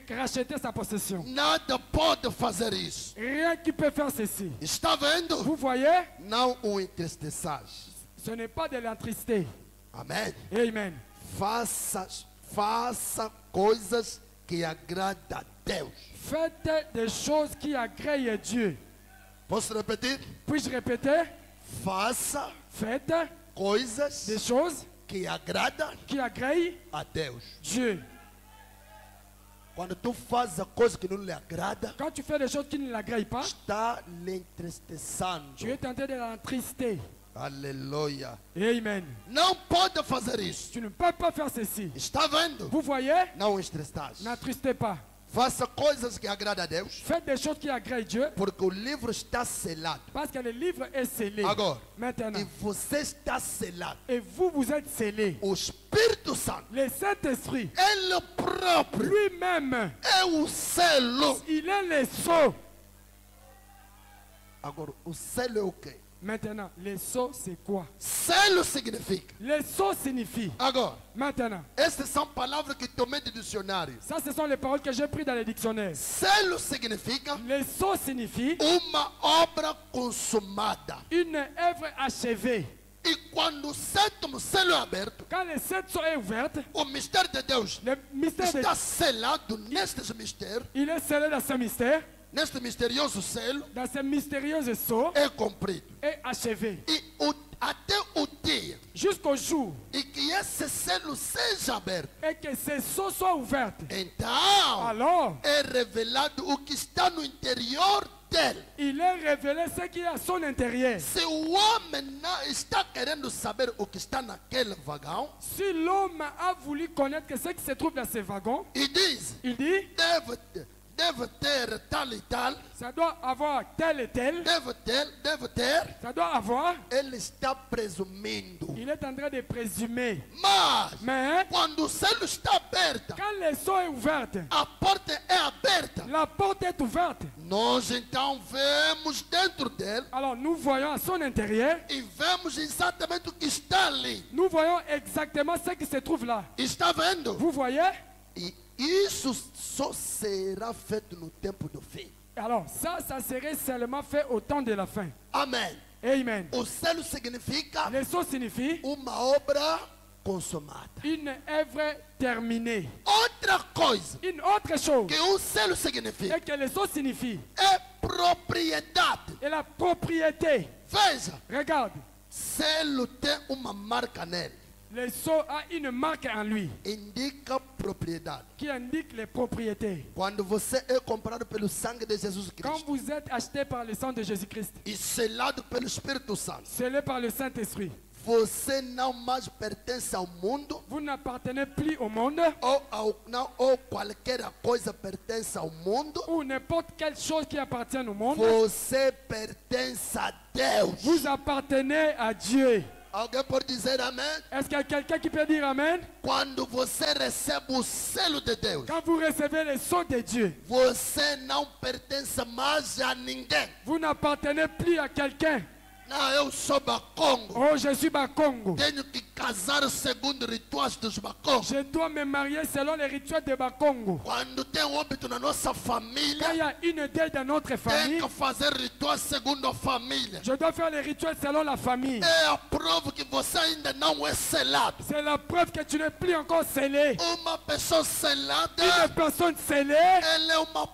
racheter sa possession. Nada pode fazer isso. Rien qui peut faire ceci. Está vendo? Vous voyez, Não o entristeçais. ce n'est pas de l'entrister. Amém? Amen. Faça coisas que agradam a Deus. Faites des choses qui agréent Dieu. Posso repetir? Puis-je répéter? Faça Faites coisas des choses que agradam qui agréent a Deus. Dieu. Quando tu fazes a coisa que não lhe agrada, Quand tu fais des choses qui ne l'agréent pas, está lhe entristecendo. tu es tenté de l'entrister. Aleluia. Amen. Não pode fazer isso. Tu ne peux pas faire ceci. Está vendo? Vous voyez? Não o estressais. N'entristez pas. Faça coisas que agradam a Deus, Faites des choses qui agréent Dieu porque o livro está selado. parce que le livre est scellé. Agora, Maintenant. e você está selado. Et vous, vous êtes scellés. O Espírito Santo, Le Saint-Esprit, ele próprio lui-même, é o selo. il est le sceau. Agora, o selo é o quê? Maintenant, le sceau, c'est quoi? Selo significa. Le sceau signifie. Agora, Maintenant, essas são palavras que tomei do dicionário. ça, ce sont les paroles que j'ai prises dans les dictionnaires. Selo significa Le sceau signifie uma obra consumada. une œuvre achevée. E quando o sétimo selo é aberto, Quand le sept sceau est ouvert, o mistério de Deus le mystère de está selado nestes mistérios, il est scellé dans ce mystère, neste misterioso selo, dans ce mystérieux sceau, é cumprido. est achevé. E até o dia Jusqu'au jour em que esse selo seja aberto, et que ce sceau soit ouvert. então Alors, é revelado o que está no interior dele. il est révélé ce qui est à son intérieur. Se o homem não está querendo saber o que está naquele vagão, Si l'homme a voulu connaître que ce qui se trouve dans ce wagon, e diz, il dit, deve ter tal e tal, ça doit avoir tel et tel, deve ter, ça doit avoir, ele está presumindo. il est en train de présumer. Mas, Mais, quando o selo está aberto, quand le sceau est ouvert, a porta é aberta, la porte est ouverte. nós então vemos dentro dele Alors nous voyons à son intérieur, e vemos exatamente o que está ali. nous voyons exactement ce qui se trouve là. Está vendo? Vous voyez? E isso só será feito no tempo do fim. Alors ça serait seulement fait au temps de la fin. Amém. Amen. O selo significa Le sceau signifie uma obra consumada. une œuvre terminée. Outra coisa Une autre chose que o selo significa et que le sceau signifie é propriedade. est la propriété. Veja, Regarde, selo tem uma marca nele. le sceau a une marque en lui Indica propriedade. qui indique les propriétés. Quando você é comprado pelo sangue de Jesus Quand Cristo vous êtes acheté par le sang de Jésus-Christ, e selado pelo Espírito Santo, scellé par le Saint-Esprit, você não mais pertence ao mundo vous n'appartenez plus au monde ou qualquer coisa pertence ao mundo. ou n'importe quelle chose qui appartient au monde. Você pertence a Deus. Vous appartenez à Dieu. Alguém pode dizer amém? Est-ce qu'il y a quelqu'un qui peut dire Amen? Quando você recebe o selo de Deus, Quand vous recevez le sceau de Dieu, você não pertence mais a ninguém. vous n'appartenez plus à quelqu'un. Não, eu sou Bakongo. Oh, je suis Bakongo. Tenho que casar segundo rituais dos Bakongos. Je dois me marier selon les rituels de Bakongo. Quando tem óbito na nossa Quand il família, y a une deuil dans notre tem famille, que fazer rituais segundo a família. je dois faire les rituels selon la famille. É a prova que você ainda não é selado. C'est la preuve que tu n'es plus encore scellé. Uma pessoa selada, Une personne scellée, ela é uma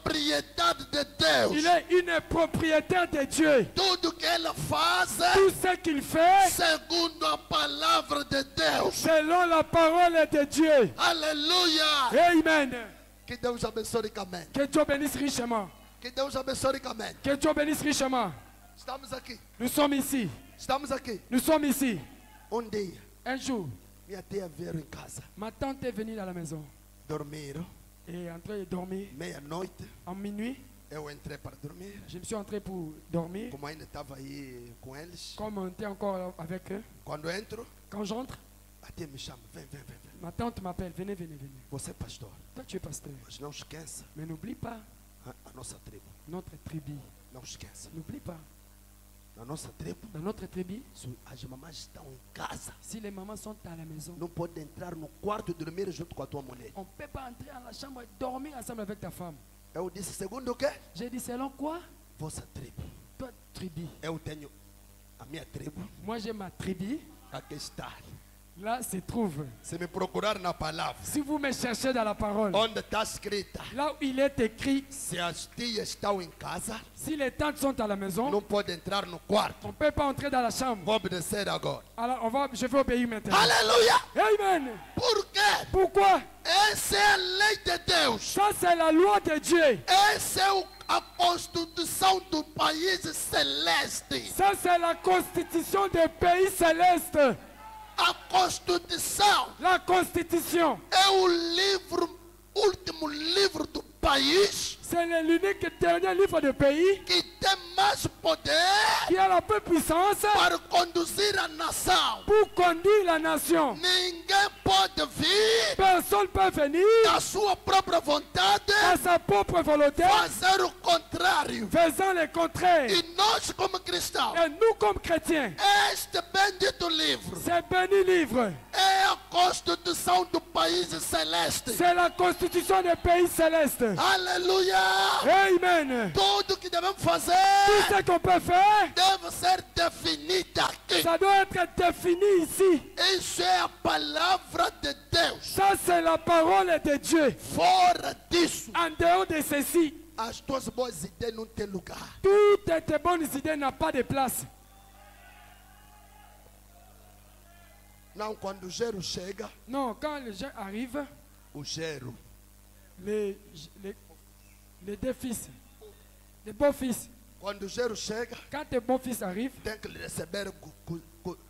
propriedade de Deus. il est une propriétaire de Dieu. Tudo que ela faz Tout ce qu'il fait, segundo a palavra de Deus. selon la parole de Dieu. Aleluia! Amen. Que Deus abençoe ricamente. Que Dieu bénisse richement. Que Deus abençoe ricamente. Que Dieu bénisse richement. Estamos aqui. Nous sommes ici. Estamos aqui. Nous sommes ici. Dia, Un jour, minha tia veio em casa. ma tante est venue dans la maison Dormiram. et en train de dormir. Meia-noite, En minuit, eu entrei para dormir. je me suis entré pour dormir. Como ainda estava aí com eles. Comme on était encore avec eux. Quando entro, Quand j'entre, a tia me chama. Vem. ma tante m'appelle. Venez, venez, venez. Você é pastor. Toi, tu es pasteur. Mas não esqueça Mais n'oublie pas a nossa tribo. notre tribu. Não esqueça. N'oublie pas. na nossa tribo, Dans notre tribu, se as mamães estão em casa, si les mamans sont à la maison, não pode entrar no quarto e dormir junto com a tua mulher. on ne peut pas entrer dans la chambre et dormir ensemble avec ta femme. Eu disse, segundo o quê? J'ai dit, selon quoi? Vossa tribo. Toi, tribu. Eu tenho a minha tribo, Moi, j'ai ma tribu. aqui está. Là se trouve. Se me procurar na palavra, Si vous me cherchez dans la parole, onde está escrita, là où il est écrit, se as tias estão em casa, si les tantes sont à la maison, não pode entrar no quarto. on ne peut pas entrer dans la chambre. Vou obedecer agora. Alors, je vais obéir maintenant. Aleluia! Amen. Por quê? Pourquoi? Essa é a lei de Deus. Ça, c'est la loi de Dieu. Essa é a constituição do país celeste. Ça, c'est la constitution des pays célestes. A Constituição La constitution. é o último livro do país C'est l'unique dernier livre de pays que tem mais poder qui a la plus puissance para conduzir a nação. pour conduire la nation. Ninguém pode vir Personne ne peut venir da sua própria vontade à sa propre volonté, fazer o contrário. faisant le contraire. E nós, como cristãos, Et nous, comme chrétiens, este bendito livro c'est béni livre. é a Constituição do país celeste. C'est la constitution des pays célestes. Aleluia! Amen. Tudo que devemos fazer Tout ce qu'on peut faire, deve ser definido aqui. ça doit être défini ici. Isso é a palavra de Deus. Ça, c'est la parole de Dieu. Fora disso, En dehors de ceci, as tuas boas ideias não têm lugar. toutes tes bonnes idées n'ont pas de place. Não, quando o gero chega, Non, quand les gens arrivent, o gero, les deux fils, les beaux fils, quando o gero chega, quand tes bons fils arrivent, tem que lhe receber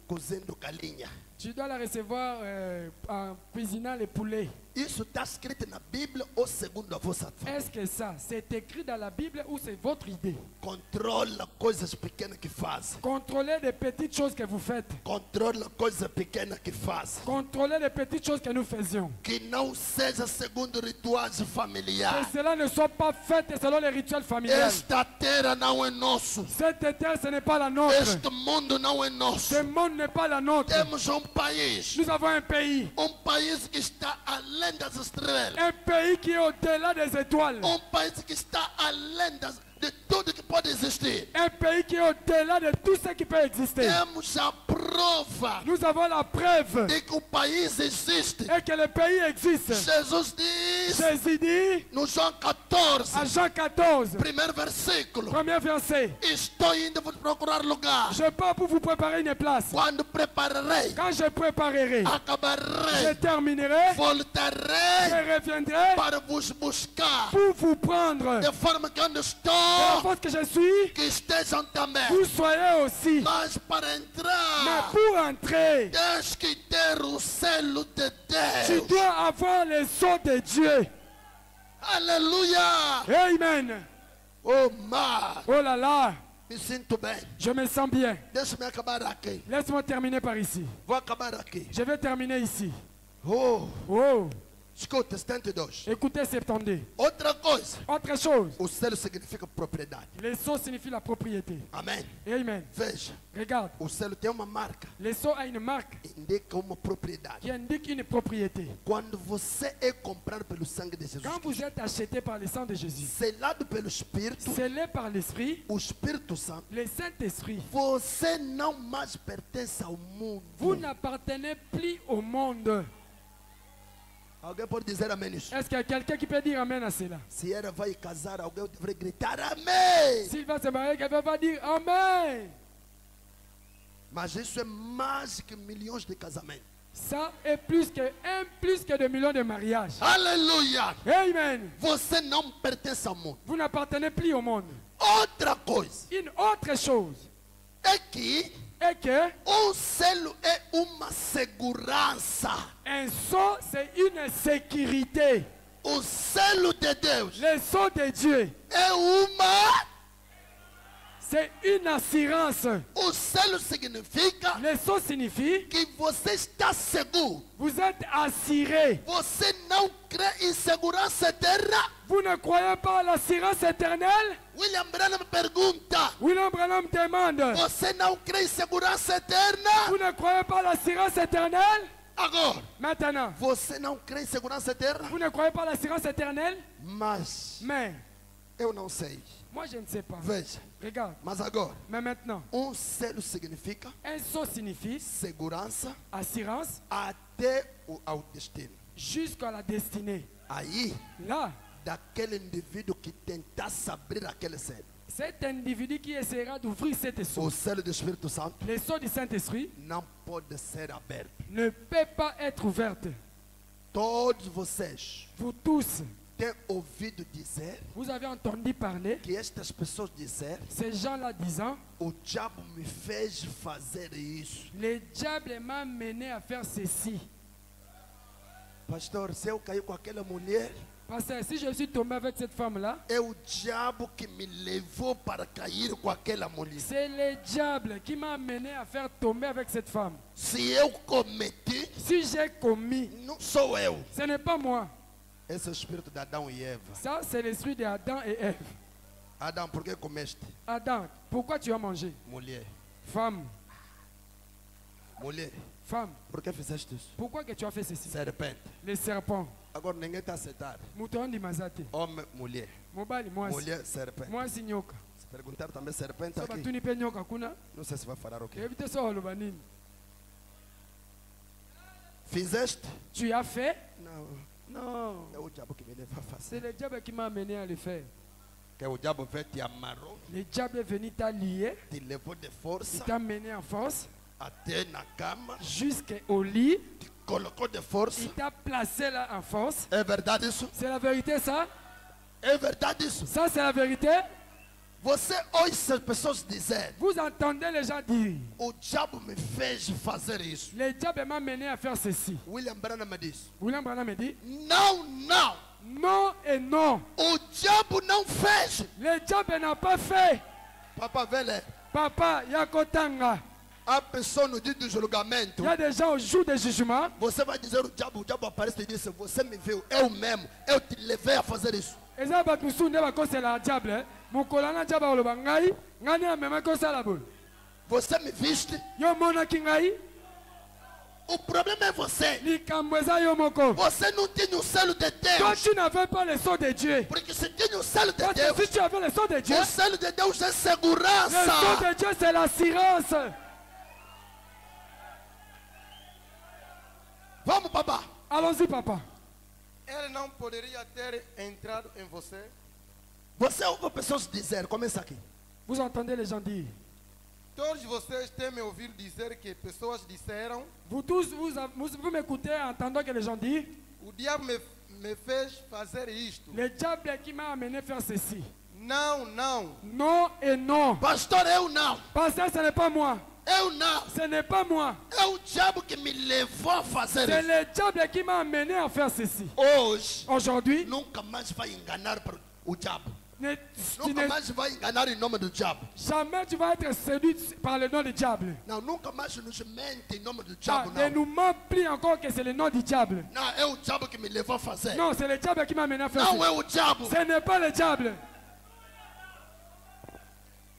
cozindo galinha. tu dois la recevoir en cuisinant les poulets. Isso está escrito na Bíblia ou segundo a vossa fé? Est-ce que ça, c'est écrit dans la Bible ou c'est votre idée? Controla coisas pequenas que fazem. Contrôlez les petites choses que vous faites. Controla coisas pequenas que fazem. Contrôlez les petites choses que nous faisions. Que não seja segundo rituais Que familiares. cela ne soit pas fait selon les rituels familiaux. Esta terra não é nosso. Cette terre, ce n'est pas la nôtre. Este mundo não é nosso. Ce monde n'est pas la nôtre. Temos país. Nous avons un pays. País que está além das estrelas. Un pays qui est au-delà des étoiles. País que está além de tudo que pode existir. Un pays qui est au-delà de tout ce qui peut exister. Temos a prova Nous avons la preuve de que o país existe. et que le pays existe. Jesus diz Jésus dit no João 14, à Jean 14, primeiro versículo: premier verset, estou indo vos procurar lugar. je pars pour vous préparer une place. Quando prepararei, Quand je préparerai, je acabarei, terminerai, voltarei je reviendrai para vos buscar. pour vous prendre. De forma que onde De la estou, force que je suis, que estejam também. vous soyez aussi. Mas para Mais entrar, pour entrer, tens que ter o selo de tu Deus. dois avoir les sceaux de Dieu. Aleluia! Amen. Oh, mar, Oh là là, me sinto bem. je me sens bien. Deixa-me acabar aqui. Laisse-moi terminer par ici. Vou acabar aqui. Je vais terminer ici. Oh, Oh, escuta, 72. écoutez 72. Outra coisa. Autre chose, O selo significa propriedade. les sceaux signifient la propriété. Amém. Amen. Veja, Regarde, o selo tem uma marca. les sceaux a une marque Indica uma propriedade. qui indique une propriété. Quando você é comprado pelo sangue de Jesus, Quand vous êtes acheté par le sang de Jésus, selado pelo Espírito, scellé par l'Esprit, o Espírito Santo, le Saint-Esprit, você não mais pertence ao mundo. vous n'appartenez plus au monde. Alguém pode dizer amém nisso? Est-ce qu'il y a quelqu'un qui peut dire Amen à cela? Se ela vai casar, alguém deveria gritar amém. S'il va se marier, quelqu'un va dire Amen. Mas isso é mais que milhões de casamentos. Ça est plus que 2 millions de mariages. Aleluia! Amen. Você não pertence ao mundo. Vous n'appartenez plus au monde. Outra coisa Une autre chose é que est que selo é uma segurança. un sceau, c'est une sécurité. O selo de Deus Le sceau de Dieu, é uma C'est une assurance. O selo significa Le sceau signifie que você está seguro. vous êtes assuré. Você não crê em segurança eterna? Vous ne croyez pas à l'assurance éternelle? William Branham pergunta. William Branham demande. Você não crê em segurança eterna? Vous ne croyez pas à l'assurance éternelle? Agora, Maintenant, você não crê em segurança eterna? vous ne croyez pas à l'assurance éternelle? Mas Mais, eu não sei. moi je ne sais pas. Veja, Regarde. mas agora, Mais maintenant, selo significa un sceau signifie segurança assurance até ao destino. jusqu'à la destinée. Aí, Là, daquele indivíduo que tentasse abrir aquele selo. cet individu qui essaiera d'ouvrir cet O sceau, selo do Espírito Santo le sceau du Saint-Esprit, não pode ser aberto. ne peut pas être ouverte. Todos vocês Vous tous, têm ouvido dizer vous avez entendu parler, que estas pessoas disseram: ces gens-là disant, o diabo me fez fazer isso. le diable m'a mené à faire ceci. Pastor, se eu cair com aquela mulher, Parce que si je suis tombé avec cette femme-là, é o diabo que me levou para cair com aquela mulher. c'est le diable qui m'a mené à faire tomber avec cette femme. Se eu cometi, Si j'ai commis, não sou eu. ce n'est pas moi. Esse é o espírito de Adão e Eva. Ça, c'est l'esprit d'Adam et Ève. Adão, por que comeste? Adam, pourquoi tu as mangé? Mulher. Femme, Mulher, femme, por que fizeste isso? pourquoi que tu as fait ceci? Serpente. Les serpents. Agora ninguém está aceitando. Mouton di mazate. Homem, mulher. Mobali, moi. Mulher, serpente. Moi, si nyoka. Se perguntar também serpente So aqui, batuni pe nyoka kuna. não sei se vai falar o quê. Évite ça holoba nini. Fizeste? Tu as fait? Não. Non. É o diabo que me leva a C'est fazer. le diable qui m'a amené à le faire. Que o diabo veio, te amarrou, Le diable est venu t'a lié, te levou de il força t'a mené en force até na cama, jusqu'au lit, te colocou de força. il t'a placé là en force. É verdade isso? C'est la vérité ça? É verdade isso? Ça c'est la vérité? Você ouve as pessoas dizer: Vous entendez les gens dire, o diabo me fez fazer isso. le diable m'a mené à faire ceci. William Branham me disse: William Branham me dit, não, não. non et non. O diabo não fez. Le diable n'a pas fait. Papa Vele, Papa, Yakotanga. a pessoa no dia do julgamento, Il y a des gens au jour du jugement. você vai dizer o diabo aparece e disse: você me viu, eu mesmo, eu te levei a fazer isso. Et ça va tout souder parce que c'est la diable. Mon colana diable au bangai. Ngani a même que ça la boule. Você me viste? Yo mona kingai. O problema é você. Ni kambweza yo moko. Você não tinha o selo de Toi Deus. tu n'avais pas le sceau de Dieu. Porque se tinha o selo de Parce que Deus, si tu avais le sceau de Dieu, o selo de Deus é le segurança. sceau de Dieu c'est l'assurance. Vamos, papá. Allons-y papa. Ele não poderia ter entrado em você? Você ouve pessoas dizer, começa aqui. Vous entendez les gens dire. Todos vocês têm me ouvido dizer que pessoas disseram: Vous tous, vous m'écoutez entendant que les gens disent, o diabo me fez fazer isto. le diable qui m'a amené faire ceci. Não, não. Non et non. Pastor, eu não. Parce que ce n'est pas moi. Eu não. Ce n'est pas moi. É o diabo que me levou a fazer C'est isso. le diable qui m'a amené à faire ceci. Hoje, Aujourd'hui, nunca mais vai enganar o diabo. tu Nunca n'es- mais vai enganar em nome do diabo. jamais tu vas être séduit par le nom du diable. Não, nunca mais nos mente em nome do Ah, diabo, ne não. nous mens plus encore que c'est le nom du diable. Não, é o diabo que me levou a fazer. Non, c'est le diable qui m'a amené à faire Não é ceci. o diabo. Ce n'est pas le diable.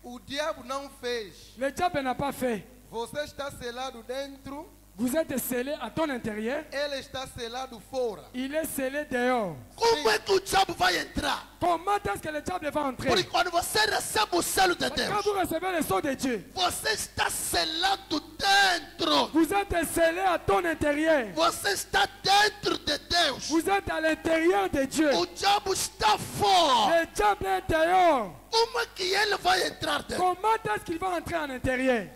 O diabo não fez. Le diable n'a pas fait. Você está selado dentro, Vous êtes scellé à ton intérieur. ele está selado fora. Il est scellé dehors. Como é que o diabo vai entrar? Comment est-ce que le diable va entrer? Porque quando você recebe o selo de Quand Deus, vous recevez le sceau de Dieu, você está selado dentro. vous êtes scellé à ton intérieur. Você está dentro de Deus. Vous êtes à l'intérieur de Dieu. O diabo está fora. Le diable est dehors. Como é que ele vai entrar dentro? Comment est-ce qu'il va entrer à l'intérieur?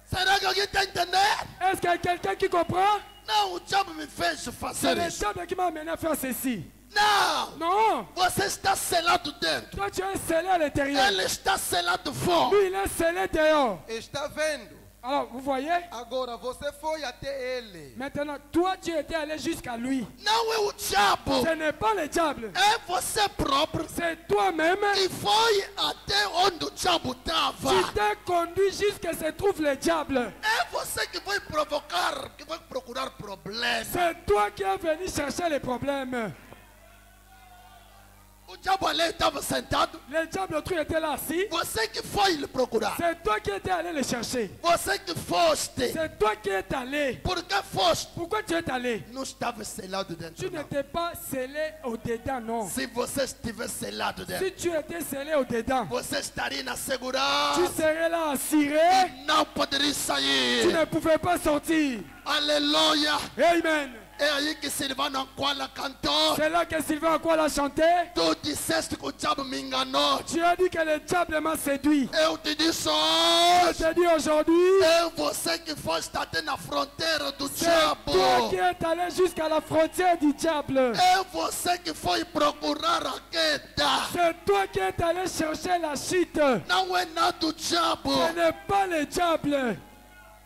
Será que alguém está entendendo? Est-ce qu'il y a quelqu'un qui comprend? Não, o diabo me fez C'est fazer le isso. diable qui m'a amené à faire ceci. Não, Non. você está selado dentro. Toi, tu es scellé à l'intérieur. Ele está selado fora. Lui, il est scellé dehors. Está vendo? Alors, vous voyez? Agora, você foi até ele. Maintenant, toi, tu étais allé jusqu'à lui. Não é o diabo. Ce n'est pas le diable. É você próprio C'est toi-même. que foi até onde o diabo estava. Tu t'es conduit jusqu'à se trouve le diable. É você que vai provocar, que vai procurar problemas. C'est toi qui es venu chercher les problèmes. O diabo ali estava sentado. Le diable, l'autre était là assis. Você que foi lhe procurar. C'est toi qui étais allé le chercher. Você que foste. C'est toi qui es allé. Por que foste? Pourquoi tu es allé? Não estava selado dentro. Tu Não. n'étais pas scellé au-dedans, non. Se você estivesse selado dentro, Si tu étais scellé au-dedans, você estaria na segurança. tu serais là assuré. Não poderia Tu sair. ne pouvais pas sortir. Aleluia. Amen. É aí que Silvano Anquala cantou. C'est là que Sylvain Aquila a chanté. Tu disseste que o diabo me enganou. Tu as dit que le diable m'a séduit. Eu te disse Je hoje. te dis aujourd'hui, É você que foste até na fronteira do c'est toi qui diabo. es allé jusqu'à la frontière du diable. É você que foi procurar a queda. C'est toi qui es allé chercher la chute. Não é nada do diabo. Ce n'est pas le diable.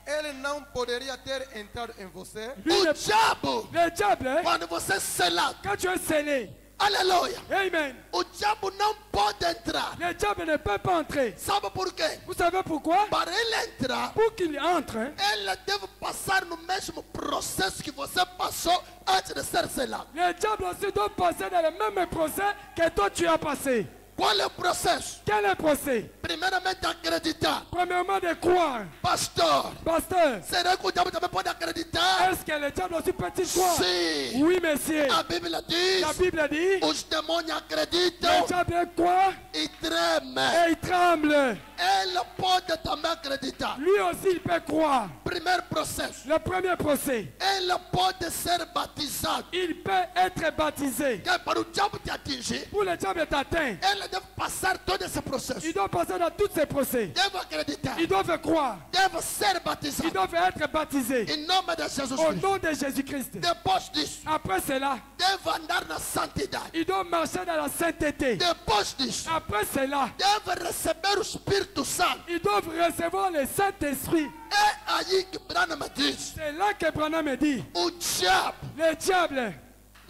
Ele não poderia ter entrado em você. Lui, O diabo, le diable, hein, quando você é selado, quand tu es scellé, aleluia, amen, o diabo não pode entrar. le diable ne peut pas entrer. Sabe por quê? Vous savez pourquoi? Para ele entrar, Pour qu'il entre, hein, ele deve passar no mesmo processo que você passou antes de ser selado. le diable aussi doit passer dans le même procès que toi tu as passé. Qual é o processo? Quel est le procès? Primeiramente, acreditar. Premièrement, de croire. Pastor, Pasteur, será que o diabo também pode acreditar? est-ce que le diable aussi peut-il croire? Sim. Oui, monsieur. A Bíblia diz, La Bible dit, os demônios le acreditam diable croit e tremem. et il tremble. Ele pode também acreditar. Lui aussi, il peut croire. Primeiro processo, Le premier procès, ele pode ser batizado. il peut être baptisé. Que para o diabo te atingir, Pour le diable t'atteindre, ele deve passar todo esse processo. il doit passer dans tous ces procès. Deve acreditar. Ils doivent croire. Deve ser Ils batizado. doivent être baptisés. Em nome de Jesus Au Cristo. nom de Jésus-Christ. Depois disso, Après cela, deve andar na santidade. ils doivent marcher dans la sainteté. Depois disso, Après cela, deve receber o Espírito Santo. ils doivent recevoir le Saint-Esprit. É aí que Branham diz: C'est là que Branham me dit, o diabo, le diable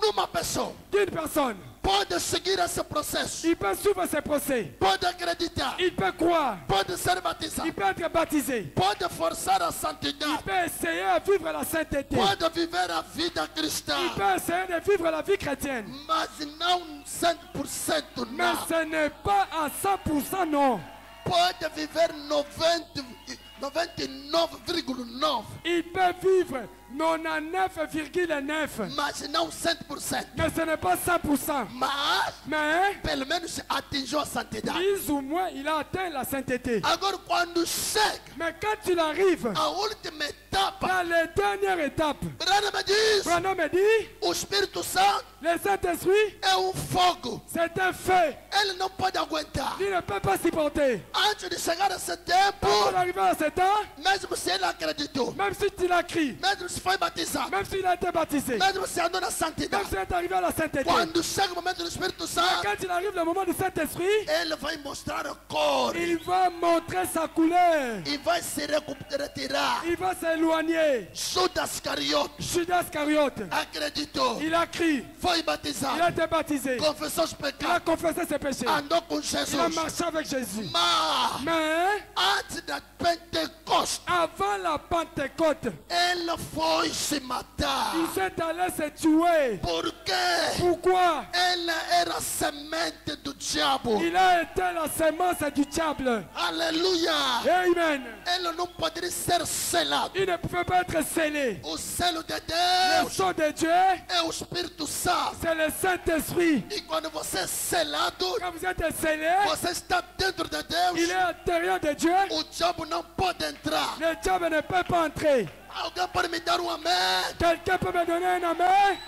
numa pessoa, d'une personne, pode seguir esse processo, il peut suivre ses procès. pode acreditar, Il peut croire. pode ser batizado, Il peut être baptisé. pode forçar a Il santidade, peut essayer de vivre la sainteté. pode viver a vida cristã, Il peut essayer de vivre la vie chrétienne. mas não 100% Mais não. ce n'est pas à 100% non. Pode viver 99,9, Il peut vivre 99,9. mas não 100%. Mais ce n'est pas 100%. Mas, Mais, pelo menos atingiu a santidade. plus ou moins, il a atteint la sainteté. Agora, quando chega Mais quand il arrive a última etapa, dans les dernières étapes, Branham diz: Branham me dit, o Espírito Santo le Saint-Esprit, é fogo. c'est un feu. Ele não pode aguentar. Il ne peut pas supporter. Antes de chegar a esse tempo, Avant d'arriver à ce temps, mesmo se ele acreditou, même si tu l'as crié, mesmo se foi batizado, même s'il a été baptisé, mesmo se andou na même santidade, s'il est arrivé à la sainteté, quando chega o momento do Espírito Santo, quand il arrive le moment du Saint-Esprit, ele vai mostrar a cor il va montrer sa couleur. e vai se retirar. Il va s'éloigner. Judas Iscariote Judas Iscariote, acreditou, il a crié, foi il a batizado, été baptisé, confessou os il a pecados, confessé ses péchés, andou com il a Jesus. marché avec Jésus. Mas Mais antes da Pentecoste, avant la Pentecôte, ele foi se matar. il s'est allé se tuer. Por quê? Pourquoi? Ele era semente do diabo. Il a été la sémence du diable. Aleluia! Amen. Ele não poderia ser selado. Il ne pouvait pas être scellé. O selo de Le Deus sceau de Dieu, é o Espírito Santo. c'est le Saint-Esprit. E quando você é selado, Quand vous êtes scellé, você está dentro de Deus. il est à l'intérieur de Dieu. O diabo não pode entrar. Le diable ne peut pas entrer. Alguém pode me dar um amém? Quelqu'un peut me donner un amen?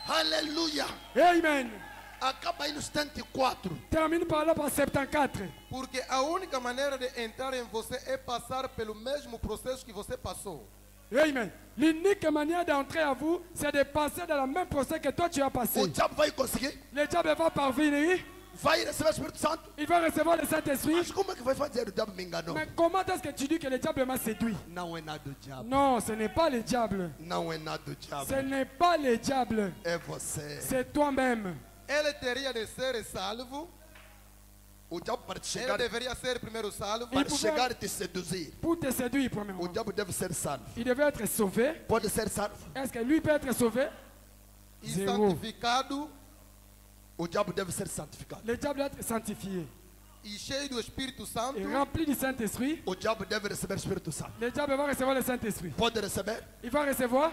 Aleluia! Amen. Acaba aí no 74. Termine par là par 74. Porque a única maneira de entrar em você é passar pelo mesmo processo que você passou. Amen. L'unique manière d'entrer à vous, c'est de passer dans le même procès que toi tu as passé. O diabo vai conseguir? Le diable va parvenir. vai receber o Espírito Santo. Il va recevoir le Saint-Esprit. Mas como é que vai fazer? O diabo me enganou. Mais comment est-ce que tu dis que le diable m'a séduit? Não é nada do diabo. Non, ce n'est pas le diable. Não é nada do diabo. Ce n'est pas le diable. É você. C'est toi-même. Ele teria de ser salvo. O diabo para te Ele chegar, deveria ser primeiro salvo. para pouvait- chegar e te seduzir. Pour te séduire, O premièrement. diabo deve ser salvo. Il devait être sauvé. Pode ser salvo. Est-ce que lui peut être sauvé? E Zero. santificado. O diabo deve ser santificado. Le diable doit être sanctifié. E cheio do Espírito Santo. Et rempli du Saint-Esprit. O diabo deve receber o Espírito Santo. Le diable va recevoir le Saint-Esprit. Pode receber? Il va recevoir.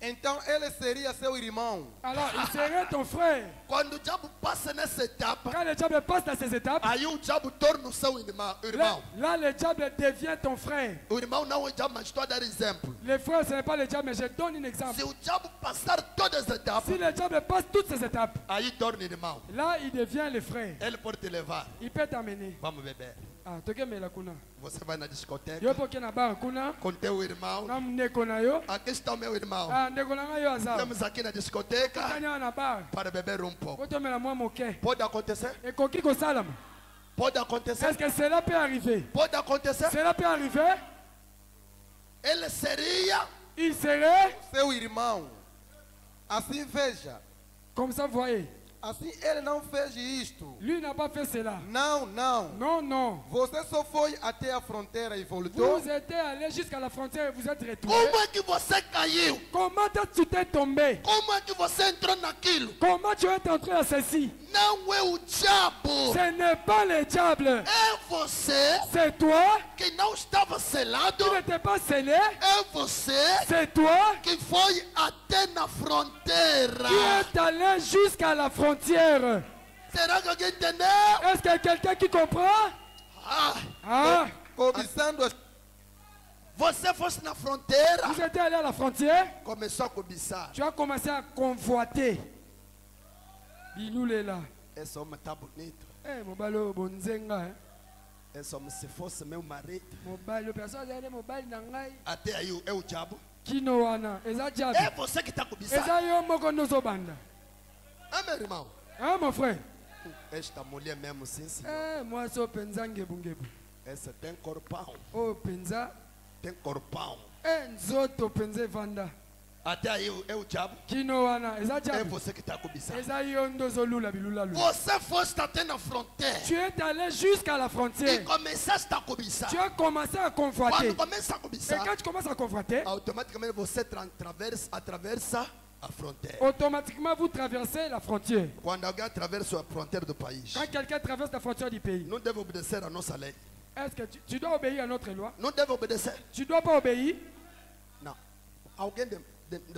Então ele seria seu irmão. Alors, il serait ton frère. Quando o diabo passa nessa etapa, Quand le diable passe dans ces étapes, aí o diabo torna o seu irmão. là, le diable devient ton frère. O irmão não é o diabo, mas estou a dar exemplo. Le frère, ce n'est pas le diable, mais je donne un exemple. Se o diabo passar todas as etapas, Si le diable passe toutes ces étapes, aí torna irmão. là, il devient le frère. Ele pode te levar. Il peut t'amener. Vamos beber. Ah, toke me la kuna. Você vai na discoteca Yo poke na bar kuna. com teu irmão. Na mneko na yo. Aqui está o meu irmão. Ah, ndeko na nga yo azar. Estamos aqui na discoteca Kanya na bar. para beber um pouco. Koto me la mwa moke. Pode acontecer? Et koki ko salama. Pode acontecer? Est-ce que cela peut arriver? Pode acontecer? Cela peut arriver? Ele seria Il serait, Seu irmão. Assim veja. comme ça, vous voyez. Assim ele não fez isto. Lui n'a pas fait cela. Não, não. Non, non. Você só foi até a fronteira e voltou. Vous êtes allé jusqu'à la frontière et vous êtes retourné. como é que você caiu? Comment est-ce que tu t'es tombé? Como é que você entrou naquilo? Comment tu es entré à ceci? Não é o diabo, Ce n'est pas le diable. é você C'est toi que não estava selado, qui n'étais pas scellé. é você C'est toi que foi até na fronteira. qui est allé jusqu'à la frontière. Será que alguém entendeu? Est-ce qu'il y a quelqu'un qui comprend? Ah, Ah, Cobiçando as. você fosse na fronteira, vous étiez allé à la frontière, começou a cobiçar. tu as commencé à convoiter. Bilou est là. Esse homem tá bonito. Eh, mobalo bonzenga, hein? Esse homem, se fosse meu marido, Mobile, personne n'a mobile nangai. até aí é o diabo. Kino wana, eza diable. É você que está cobiçando. Eza yo moko nozo banda. Ah, meu irmão. Hein, mon frère? Esta mulher mesmo, sim, senhor. Eh, moi so penza ngebu ngebu. Essa tem corpão. Oh, penza. Tem corpão. Eh, nzoto penza vanda. Até aí é o diabo. Kino wana, eza É diable. você que está cobiçando. Eza yo ndozo lula bilula lula. Você fosse até na fronteira Tu es allé jusqu'à la e frontière. começaste a cobiçar. Tu as commencé à convoiter. Quando começa a Et cobiçar, quand tu commences à convoiter, automaticamente você atravessa a fronteira. automatiquement vous traversez la frontière. Quando alguém atravessa a fronteira do país, Quand quelqu'un traverse la frontière du pays, não deve obedecer a nossa lei. est-ce que tu dois obéir à notre loi? Não deve obedecer. Tu ne dois pas obéir. Não. Alguém de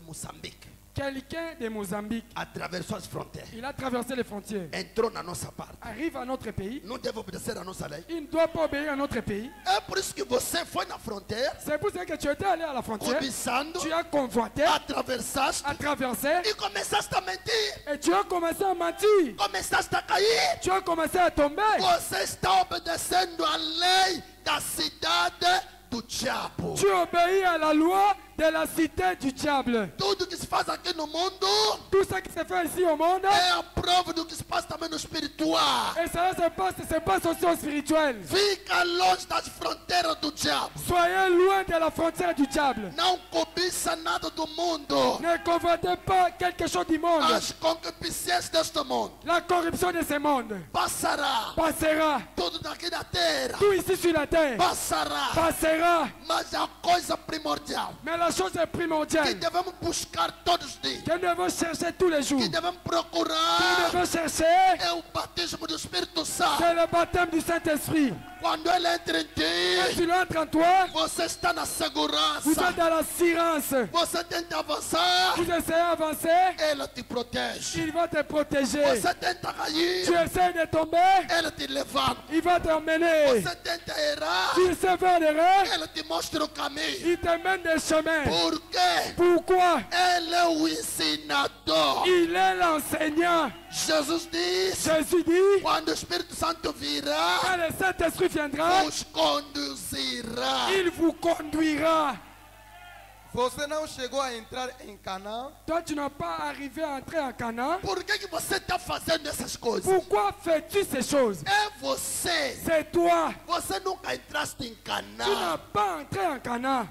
Moçambique Quelqu'un de Mozambique, atravessou as fronteiras, il a traversé les frontières, entrou na nossa parte. arrive à notre pays, Não deve obedecer a nossa lei. il ne doit pas obéir à notre pays. É por isso que você foi na fronteira, C'est pour ça que tu étais allé à la frontière, cobiçando, tu as convoité, atravessaste à traverser, e começaste a mentir. et tu as commencé à mentir. Começaste a cair. Tu as commencé à tomber. Você está obedecendo a lei da cidade do diabo. Tu obéis à la loi de la cité du diable. Tudo que se faz aqui no mundo Tout ce qui se fait ici au monde, é a prova do que se passa também no espiritual. et cela se passe aussi au spirituel. Fica longe das fronteiras do diabo. Soyez loin de la frontière du diable. Não cobiça nada do mundo. Ne convoitez pas quelque chose du monde. As concupiscências deste mundo La corruption de ce monde passará. passera. Tudo daqui na terra Tout ici sur la terre passará. passera. Mas a coisa primordial Mais la chose est que primordiale devemos buscar todos os dias, que nous devons chercher tous les jours, que devemos que nous procurar, devons chercher, é o batismo do Espírito Santo. c'est le baptême du Saint-Esprit. Quando ele entra em Quand ti, il entre en toi, você está na vous segurança. êtes dans l'assurance. Você tenta avançar, Vous essayez d'avancer, ele te protege. il va te protéger. Você tenta cair, Tu essaies de tomber, ele te levanta. il va t'emmener. Você tenta errar, Tu essaies faire l'erreur, ele te mostra o caminho. il te mène des chemins. Por quê? Pourquoi? Ele é o ensinador. Il est l'enseignant. Jesus diz, Jésus dit, quando o Espírito Santo virá, quand le Saint-Esprit viendra, nos conduzirá. il vous conduira. Você não chegou a entrar em Canaã. Toi, tu n'as pas arrivé à entrer en Canaan. Por que você está fazendo essas coisas? Pourquoi fais-tu ces choses? É você. C'est toi. Você nunca entraste em Tu n'as Canaã. pas entré en Canaan.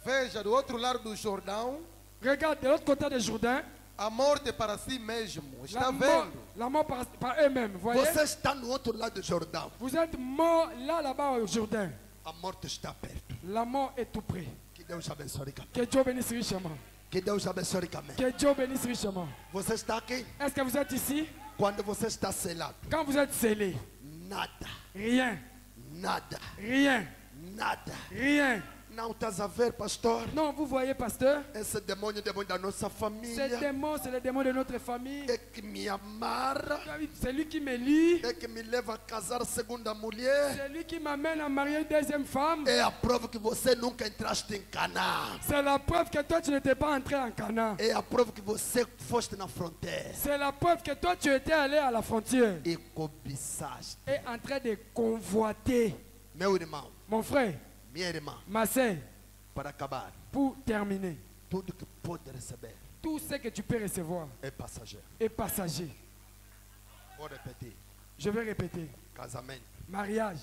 Veja, do outro lado do Jordão, Regarde de l'autre côté du Jourdain. a morte para si mesmo. Está La mort, vendo? la mort par eux-mêmes. Voyez? Você está no outro lado do Jordão. Vous êtes mort là-bas au Jourdain. A morte está perto. La mort est tout près. Que Deus abençoe ricamente. Que Dieu bénisse richement. Que Deus abençoe ricamente. Que Dieu bénisse richement. Você está aqui? Est-ce que vous êtes ici? Quando você está selado, Quand vous êtes scellé, nada, rien, nada, rien, nada. rien. Não estás a ver, pastor? Non, vous voyez, pasteur, Esse demônio da nossa ce família démon, c'est le démon de notre famille. é que me amarra, C'est lui qui me lie. é que me leva a casar segunda mulher. C'est lui qui m'amène à marier une deuxième femme. É a prova que você nunca entraste em Canaã. C'est la preuve que toi, tu n'étais pas entré en Canaan. É a prova que você foste na fronteira C'est la preuve que toi, tu étais allé à la frontière e cobiçaste. et en train de convoiter. Meu irmão, Mon frère, minha irmã, ma sœur, para acabar, pour terminer, tudo que pode receber tout ce que tu peux recevoir é passageiro. est passager. Vou repetir. Je vais répéter. Casamento. Mariage.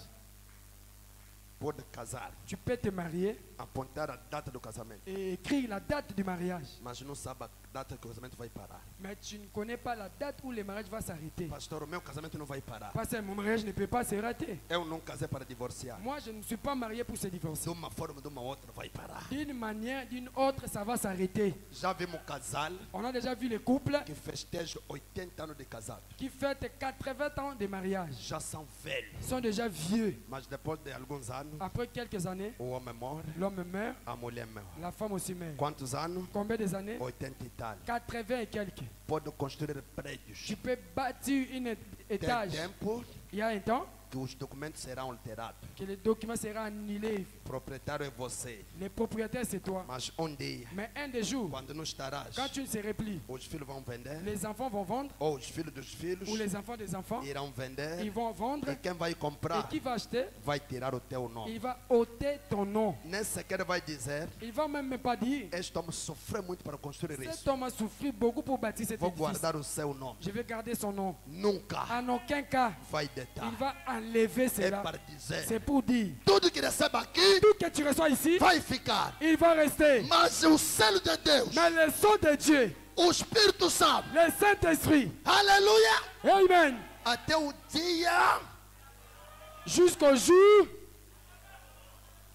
Pode casar, Tu peux te marier apontar a data do casamento, et écrire la date du mariage. mas não sabe a data que o casamento vai parar. Mais tu ne connais pas la date où le mariage va s'arrêter. Pastor, o meu casamento não vai parar. Parce que mon mariage ne peut pas se rater. Eu não casei para divorciar. Moi, je ne suis pas marié pour se divorcer. De uma forma ou de uma outra vai parar. D'une manière, d'une autre, ça va s'arrêter. Já vimos casal On a déjà vu les couples que festejam 80 anos de casado. qui fêtent 80 ans de mariage. Já são velhos. Ils sont déjà vieux. Mas depois de alguns anos, Après quelques années, o homem morre, l'homme meurt, a mulher morre. la femme aussi meurt. Quantos anos? Combien des années? 80 e tal. 80 et quelques. Pode construir prédios. Tu peux bâtir une Tem étage. tempo Il y a un temps que os documentos serão alterados. que le document sera annulé. O proprietário é você. Le propriétaire, c'est toi. Mas dia, Mais un des jours, quando não estarás, quand tu ne serais plus, os filhos vão vender, les enfants vont vendre, ou os filhos dos filhos ou les enfants des enfants, irão vender, ils vont vendre. e quem vai Et comprar qui va acheter? vai tirar o teu nome. Il va ôter ton nom. Nem sequer vai dizer, Il va même pas dire, este homem sofreu muito para construir cet isso. homme a souffert beaucoup pour bâtir cet Vou édifice. guardar o seu nome. Je vais garder son nom. Nunca En aucun cas, vai deitar. il va enlever É cela. para dizer, C'est pour dire, tudo que recebe aqui tout que tu reçois ici, vai ficar. il va rester. Mas o selo de Deus, Mais le son de Dieu, o Espírito Santo, le Saint-Esprit, aleluia, Amen, até o dia jusqu'au jour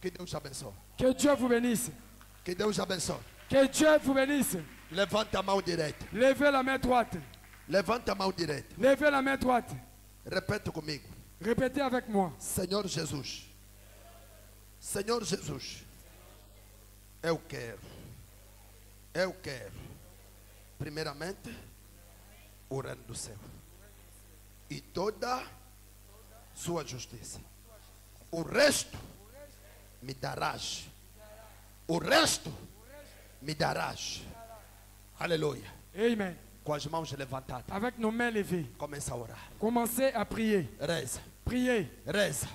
que Deus abençoe. que Dieu vous bénisse. Que Deus abençoe. Que Dieu vous bénisse. Levanta a mão direita. Levez la main droite. Levanta a mão direita. Levez la main droite. Repete comigo. Répétez avec moi. Senhor Jesus. Senhor Jesus. Eu quero. Eu quero. Primeiramente, o reino do céu. E toda sua justiça. O resto me darás. O resto me darás. Aleluia. Amen. Com as mãos levantadas. Avec nos mains levées, Começa a orar. commencez à prier. Reza. Priez. Reza.